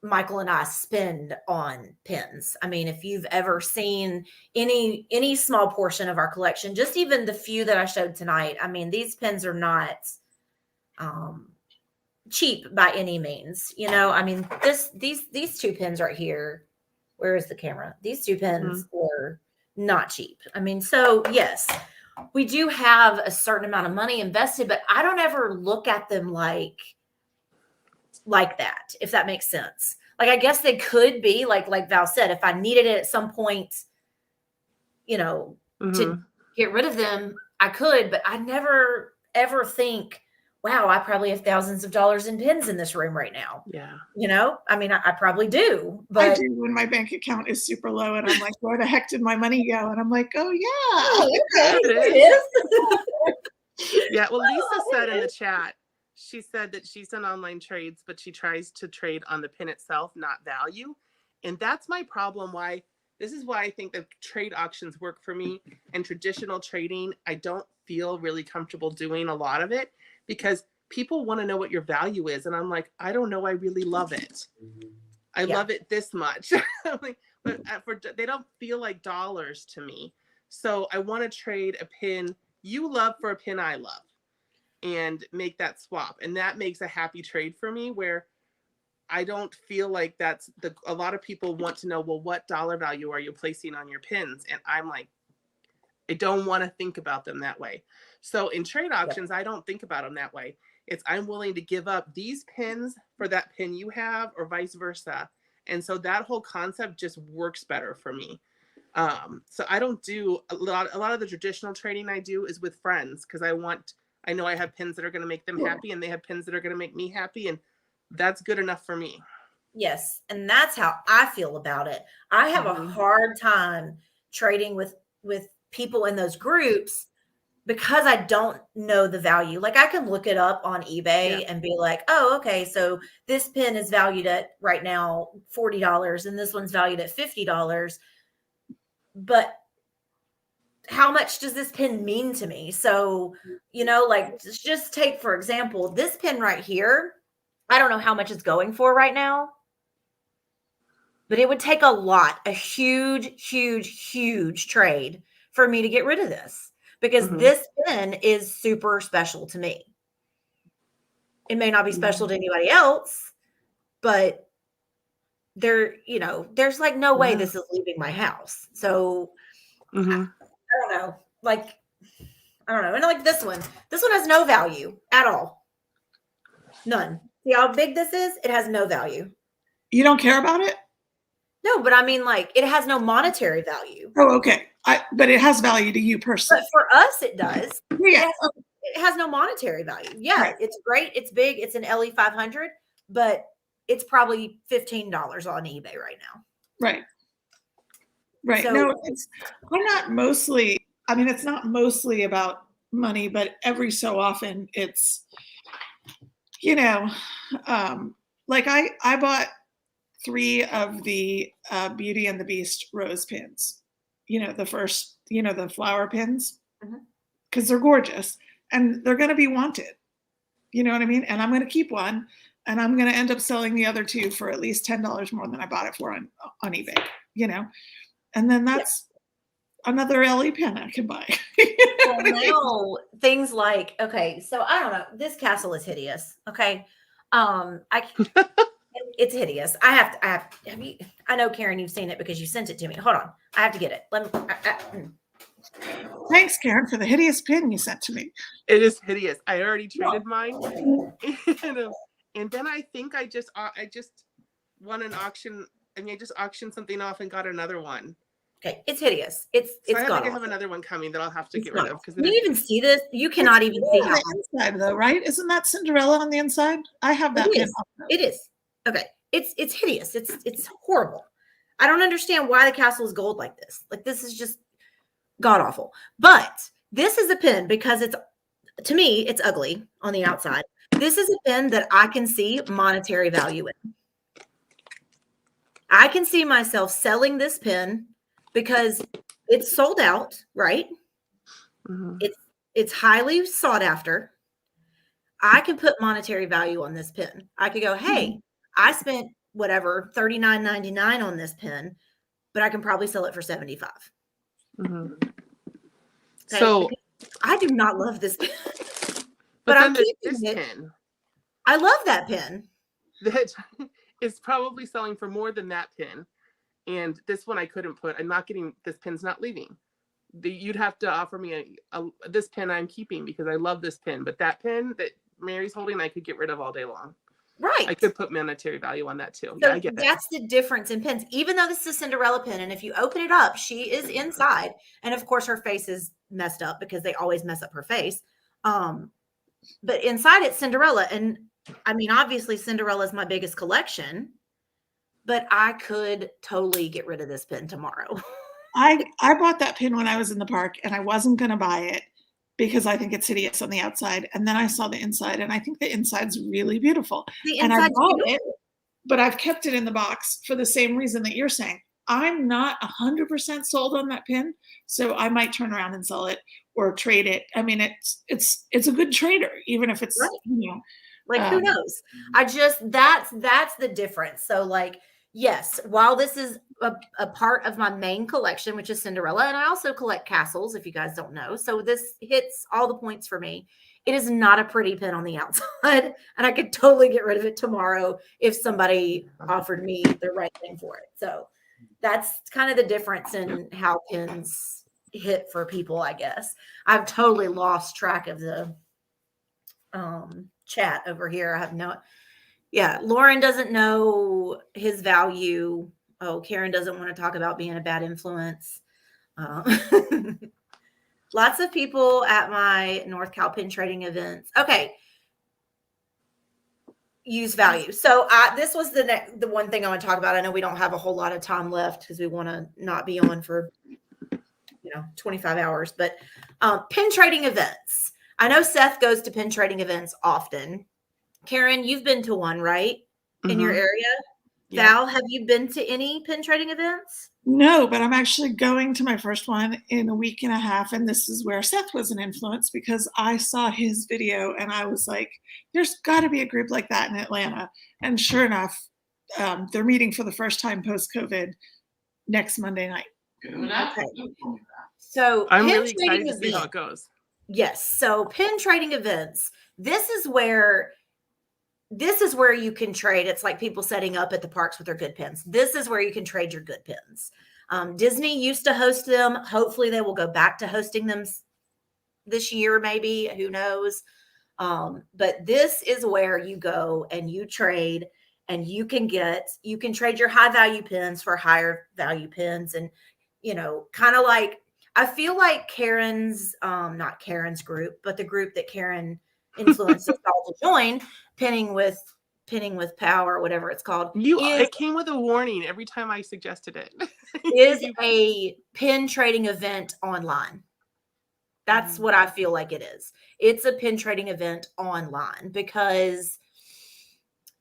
Michael and I spend on pins. I mean, if you've ever seen any small portion of our collection, just even the few that I showed tonight, I mean, these pins are not cheap by any means. You know, I mean, these 2 pins right here, where is the camera? These 2 pins were not cheap. I mean, so yes, we do have a certain amount of money invested, but I don't ever look at them like that, if that makes sense. Like, I guess they could be like Val said, if I needed it at some point, you know, to get rid of them, I could, but I never ever think, wow, I probably have thousands of dollars in pins in this room right now. Yeah. You know, I mean, I probably do, but I do when my bank account is super low and I'm like, where the heck did my money go? And I'm like, oh yeah. Okay, there it is. Yeah. Well, Lisa said in the chat, she said that she's done online trades, but she tries to trade on the pin itself, not value. And that's my problem. This is why I think that trade auctions work for me, and traditional trading, I don't feel really comfortable doing a lot of it, because people want to know what your value is. And I'm like, I don't know. I really love it. I love it this much. Like, but they don't feel like dollars to me. So I want to trade a pin you love for a pin I love, and make that swap. And that makes a happy trade for me, where I don't feel like a lot of people want to know, well, what dollar value are you placing on your pins? And I'm like, I don't want to think about them that way. So in trade auctions, I don't think about them that way. It's, I'm willing to give up these pins for that pin you have, or vice versa. And so that whole concept just works better for me. So I don't do a lot of the traditional trading I do is with friends, because I know I have pins that are going to make them happy, and they have pins that are going to make me happy. And that's good enough for me. Yes. And that's how I feel about it. I have a hard time trading with people in those groups because I don't know the value. Like I can look it up on eBay and be like, oh, okay, so this pen is valued at right now $40 and this one's valued at $50. But how much does this pen mean to me? So, like just take, for example, this pen right here. I don't know how much it's going for right now, but it would take a huge, huge, huge trade for me to get rid of this because this pen is super special to me. It may not be special to anybody else, but there's like no way this is leaving my house. So I don't know. Like, I don't know. And like this one has no value at all. None. See how big this is? It has no value. You don't care about it? No, but I mean, like, it has no monetary value. Oh, okay. But it has value to you personally. But for us, it does. Yeah. It has no monetary value. Yeah, Right. It's great. It's big. It's an LE 500, but it's probably $15 on eBay right now. Right. Right. So, no, it's not mostly about money, but every so often it's, like I bought 3 of the Beauty and the Beast rose pins, the first, the flower pins, because they're gorgeous and they're going to be wanted. You know what I mean? And I'm going to keep one and I'm going to end up selling the other 2 for at least $10 more than I bought it for on eBay, and then that's another LE pen I can buy. well, now things like, okay, so I don't know. This castle is hideous. Okay. It's hideous. I know, Karen, you've seen it because you sent it to me. Hold on. I have to get it. Thanks, Karen, for the hideous pin you sent to me. It is hideous. I already traded mine. And then I think I just won an auction. I mean, I just auctioned something off and got another one. Okay, it's hideous. I have another one coming that I'll have to get rid of. Can you even see this? You cannot even see how the inside, though, right? Isn't that Cinderella on the inside? I have that pin. It is. Okay. It's hideous. It's horrible. I don't understand why the castle is gold like this. Like, this is just god awful. But this is a pin because to me, it's ugly on the outside. This is a pin that I can see monetary value in. I can see myself selling this pin because it's sold out, right? It's highly sought after. I can put monetary value on this pin. I could go, hey, I spent whatever $39.99 on this pin, but I can probably sell it for $75. Okay? So I do not love this pin, but I'm keeping it. Pin. I love that pin. That is probably selling for more than that pin, and this one I couldn't put. I'm not getting this pin's not leaving. You'd have to offer me this pin I'm keeping because I love this pin, but that pin that Mary's holding, I could get rid of all day long. Right. I could put monetary value on that too. So yeah, I get that's the difference in pins. Even though this is a Cinderella pin, and if you open it up, she is inside. And of course, her face is messed up because they always mess up her face. But inside it's Cinderella. And I mean, obviously, Cinderella is my biggest collection, but I could totally get rid of this pin tomorrow. I bought that pin when I was in the park, and I wasn't going to buy it because I think it's hideous on the outside. And then I saw the inside, and I think the inside's really beautiful. And I bought it, but I've kept it in the box for the same reason that you're saying. I'm not 100% sold on that pin, so I might turn around and sell it or trade it. I mean, it's a good trader, even if it's right. Like, who knows? That's the difference. So, like, yes, while this is a part of my main collection, which is Cinderella, and I also collect castles, if you guys don't know. So this hits all the points for me. It is not a pretty pin on the outside, and I could totally get rid of it tomorrow if somebody offered me the right thing for it. So that's kind of the difference in how pins hit for people, I guess. I've totally lost track of the chat over here. I have Lauren doesn't know his value. Oh, Karen doesn't want to talk about being a bad influence. Lots of people at my North Cal pin trading events. Okay. use value. So this was the one thing I want to talk about. I know we don't have a whole lot of time left because we want to not be on for 25 hours, but pin trading events. I know Seth goes to pin trading events often. Karen, you've been to one, right? In your area? Yeah. Val, have you been to any pin trading events? No, but I'm actually going to my first one in a week and a half. And this is where Seth was an influence because I saw his video and I was like, there's got to be a group like that in Atlanta. And sure enough, they're meeting for the first time post-COVID next Monday night. Okay. So I'm really excited to see how it goes. Yes. So pin trading events. This is where you can trade. It's like people setting up at the parks with their good pins. This is where you can trade your good pins. Disney used to host them. Hopefully they will go back to hosting them this year, maybe, who knows? But this is where you go and you trade and you can trade your high value pins for higher value pins. And, kind of like, I feel like Karen's, not Karen's group, but the group that Karen influenced us all to join, pinning with power, whatever it's called. It came with a warning every time I suggested it. Is a pin trading event online. That's what I feel like it is. It's a pin trading event online because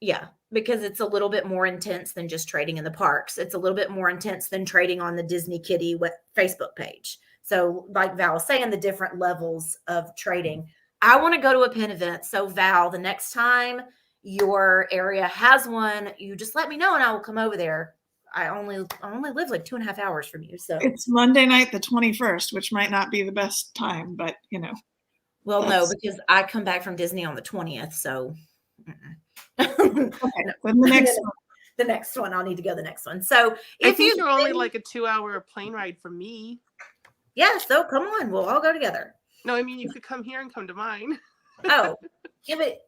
it's a little bit more intense than just trading in the parks. It's a little bit more intense than trading on the Disney Kitty Facebook page. So like Val was saying, the different levels of trading. I want to go to a pin event. So Val, the next time your area has one, you just let me know and I will come over there. I only live like 2.5 hours from you. So it's Monday night, the 21st, which might not be the best time, but Well, no, because I come back from Disney on the 20th. So okay, the next one, I'll need to go the next one. So I think you're only like a 2-hour plane ride from me. Yeah, so come on, we'll all go together. No, I mean, you could come here and come to mine. Oh, yeah, but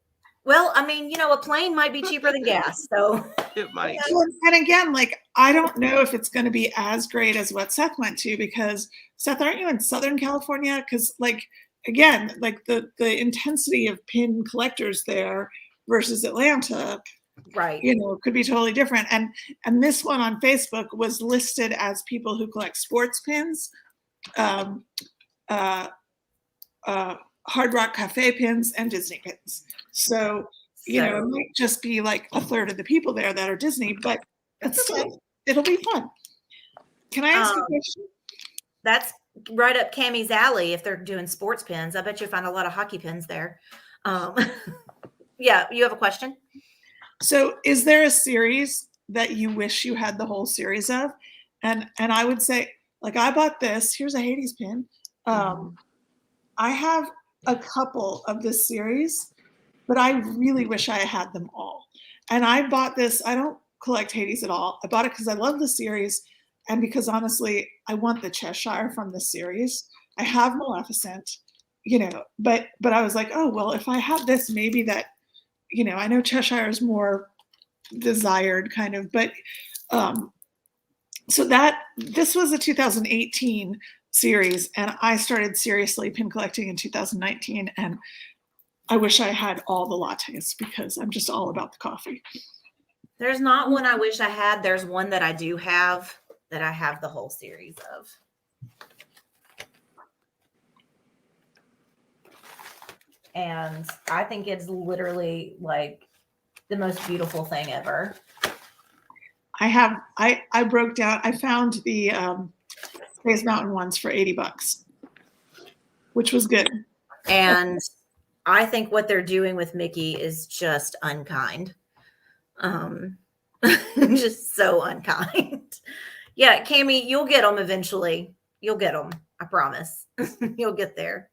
well, I mean, a plane might be cheaper than gas, so it might. And again, like, I don't know if it's going to be as great as what Seth went to, because Seth, aren't you in Southern California? Because again, the intensity of pin collectors there versus Atlanta, right? Could be totally different. And this one on Facebook was listed as people who collect sports pins, Hard Rock Cafe pins, and Disney pins. So it might just be like a third of the people there that are Disney, but it'll be fun. Can I ask a question? That's right up Cammie's alley. If they're doing sports pins, I bet you find a lot of hockey pins there. Yeah, you have a question? So is there a series that you wish you had the whole series of? And I would say, like, I bought this. Here's a Hades pin. I have a couple of this series, but I really wish I had them all. And I bought this. I don't collect Hades at all. I bought it because I love the series, and because honestly, I want the Cheshire from the series. I have Maleficent, but I was like, oh well, if I have this, maybe that, I know Cheshire is more desired kind of, but so this was a 2018 series, and I started seriously pin collecting in 2019, and I wish I had all the lattes because I'm just all about the coffee. There's not one I wish I had. There's one that I do have that I have the whole series of. And I think it's literally like the most beautiful thing ever. I broke down, I found the Space Mountain ones for $80, which was good. And I think what they're doing with Mickey is just unkind. Just so unkind. Yeah, Cammie, you'll get them eventually. You'll get them. I promise. You'll get there.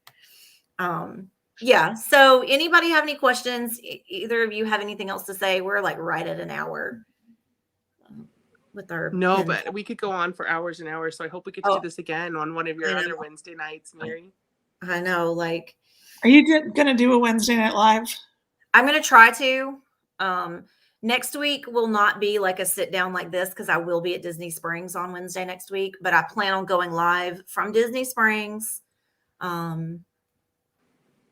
Yeah. So anybody have any questions? Either of you have anything else to say? We're like right at an hour. With our but we could go on for hours and hours. So I hope we get to do this again on one of your other Wednesday nights, Mary. I know. Like, are you going to do a Wednesday night live? I'm going to try to. Next week will not be like a sit down like this because I will be at Disney Springs on Wednesday next week. But I plan on going live from Disney Springs. Who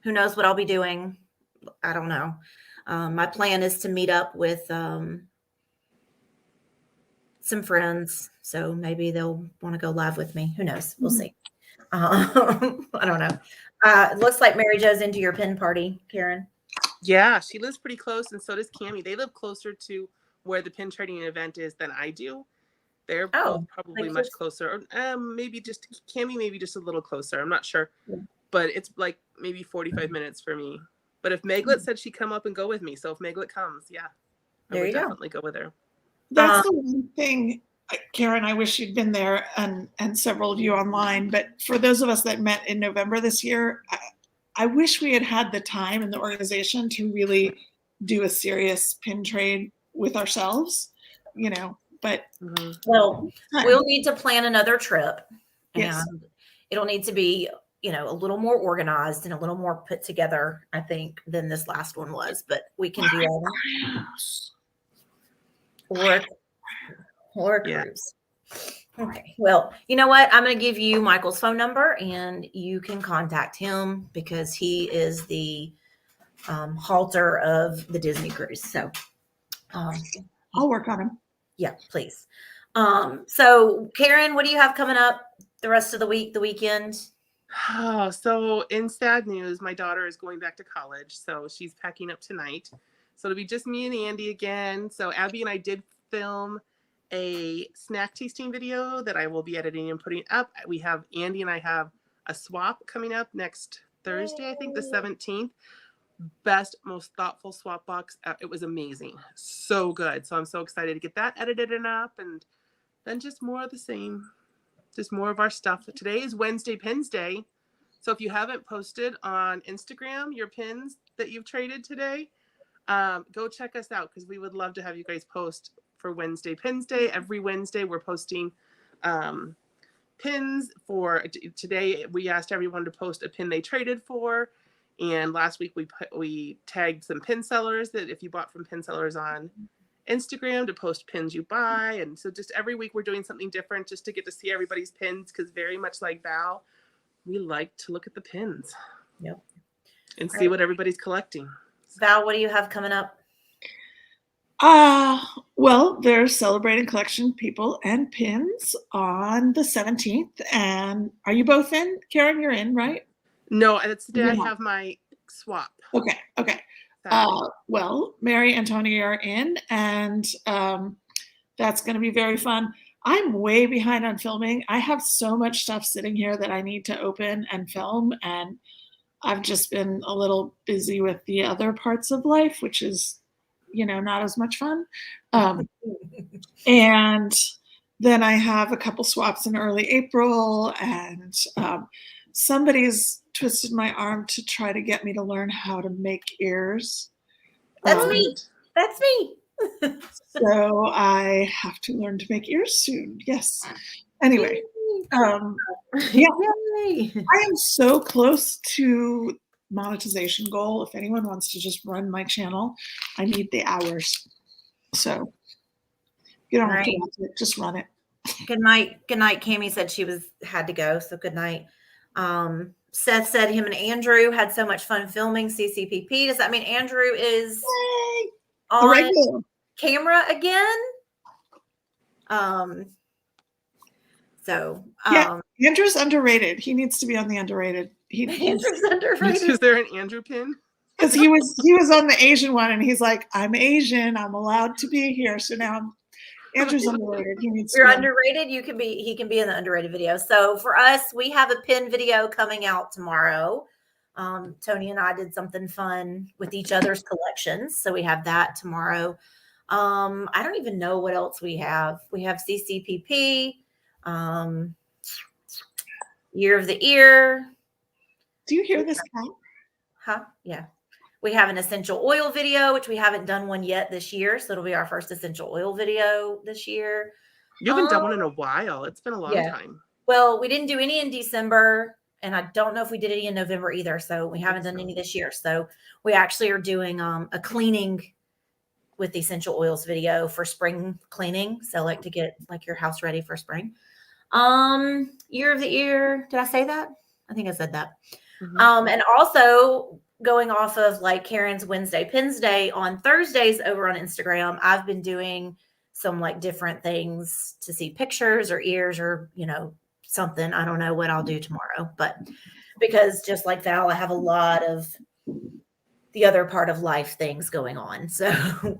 knows what I'll be doing? I don't know. My plan is to meet up with some friends, so maybe they'll want to go live with me. Who knows? We'll see. I don't know. It looks like Mary Jo's into your pin party, Karen. Yeah, she lives pretty close, and so does Cammie. They live closer to where the pin trading event is than I do. They're both probably much closer. Or, maybe just Cammie, maybe just a little closer. I'm not sure, but it's like maybe 45 minutes for me. But if Meglet said she'd come up and go with me, so if Meglet comes, yeah, I would definitely go with her. That's the one thing, Karen, I wish you'd been there, and several of you online. But for those of us that met in November this year, I wish we had the time in the organization to really do a serious pin trade with ourselves, but well, we'll need to plan another trip, and it'll need to be, a little more organized and a little more put together, I think, than this last one was, but we can do all that. Or cruise. Okay. Well, you know what? I'm going to give you Michael's phone number, and you can contact him because he is the halter of the Disney cruise. So I'll work on him. Yeah, please. So Karen, what do you have coming up the rest of the week, the weekend? Oh, so in sad news, my daughter is going back to college, so she's packing up tonight. So it'll be just me and Andy again. So Abby and I did film a snack tasting video that I will be editing and putting up. Andy and I have a swap coming up next Thursday, I think the 17th. Best, most thoughtful swap box. It was amazing. So good. So I'm so excited to get that edited and up, and then just more of the same. Just more of our stuff. Today is Wednesday Pins Day. So if you haven't posted on Instagram your pins that you've traded today, go check us out because we would love to have you guys post for Wednesday Pins Day. Every Wednesday we're posting pins for today. We asked everyone to post a pin they traded for. And last week we tagged some pin sellers that if you bought from pin sellers on Instagram to post pins you buy. And so just every week we're doing something different just to get to see everybody's pins because very much like Val, we like to look at the pins. Yep. And see what everybody's collecting. Val, what do you have coming up? Well, there's Celebrating Collection People and Pins on the 17th. And are you both in? Karen, you're in, right? No, that's the day I have my swap. Okay. Well, Mary and Tony are in, and that's going to be very fun. I'm way behind on filming. I have so much stuff sitting here that I need to open and film, and I've just been a little busy with the other parts of life, which is, not as much fun. And then I have a couple swaps in early April, and somebody's twisted my arm to try to get me to learn how to make ears. That's me. So I have to learn to make ears soon. Yes. Anyway, I am so close to monetization goal. If anyone wants to just run my channel, I need the hours. So you don't have to watch it, just run it. Good night. Good night. Cammie said she had to go. So good night. Seth said him and Andrew had so much fun filming CCPP. Does that mean Andrew is on camera again? Andrew's underrated. He needs to be on the underrated. Andrew's underrated. Is there an Andrew pin? Because he was on the Asian one, and he's like, I'm Asian. I'm allowed to be here. So now Andrew's underrated. You're underrated. He can be in the underrated video. So for us, we have a pin video coming out tomorrow. Tony and I did something fun with each other's collections. So we have that tomorrow. I don't even know what else we have. We have CCPP, Year of the Ear. Do you hear this cat? Huh? Yeah. We have an essential oil video, which we haven't done one yet this year. So it'll be our first essential oil video this year. You haven't done one in a while. It's been a long time. Well, we didn't do any in December, and I don't know if we did any in November either. So we haven't done any this year. So we actually are doing a cleaning with the essential oils video for spring cleaning. So like to get like your house ready for spring. Year of the Ear. Did I say that? I think I said that. Mm-hmm. And also going off of like Karen's Wednesday Pins Day on Thursdays over on Instagram, I've been doing some like different things to see pictures or ears or, something. I don't know what I'll do tomorrow, but because just like Val, I have a lot of the other part of life things going on. So,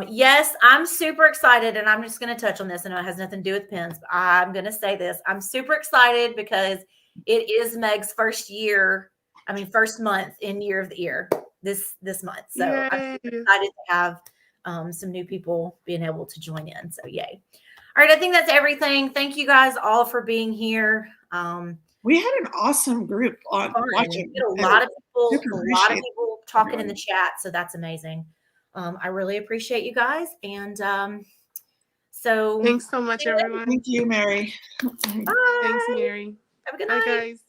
yes, I'm super excited, and I'm just going to touch on this. I know it has nothing to do with pins, but I'm going to say this. I'm super excited because it is Meg's first month in Year of the Ear this month. So Yay. I'm super excited to have some new people being able to join in. So yay. All right, I think that's everything. Thank you guys all for being here. We had an awesome group on watching. A lot of people talking in the chat, so that's amazing. I really appreciate you guys, and so thanks so much, everyone. Thank you, Mary. Bye. Thanks, Mary. Have a good night. Bye, guys.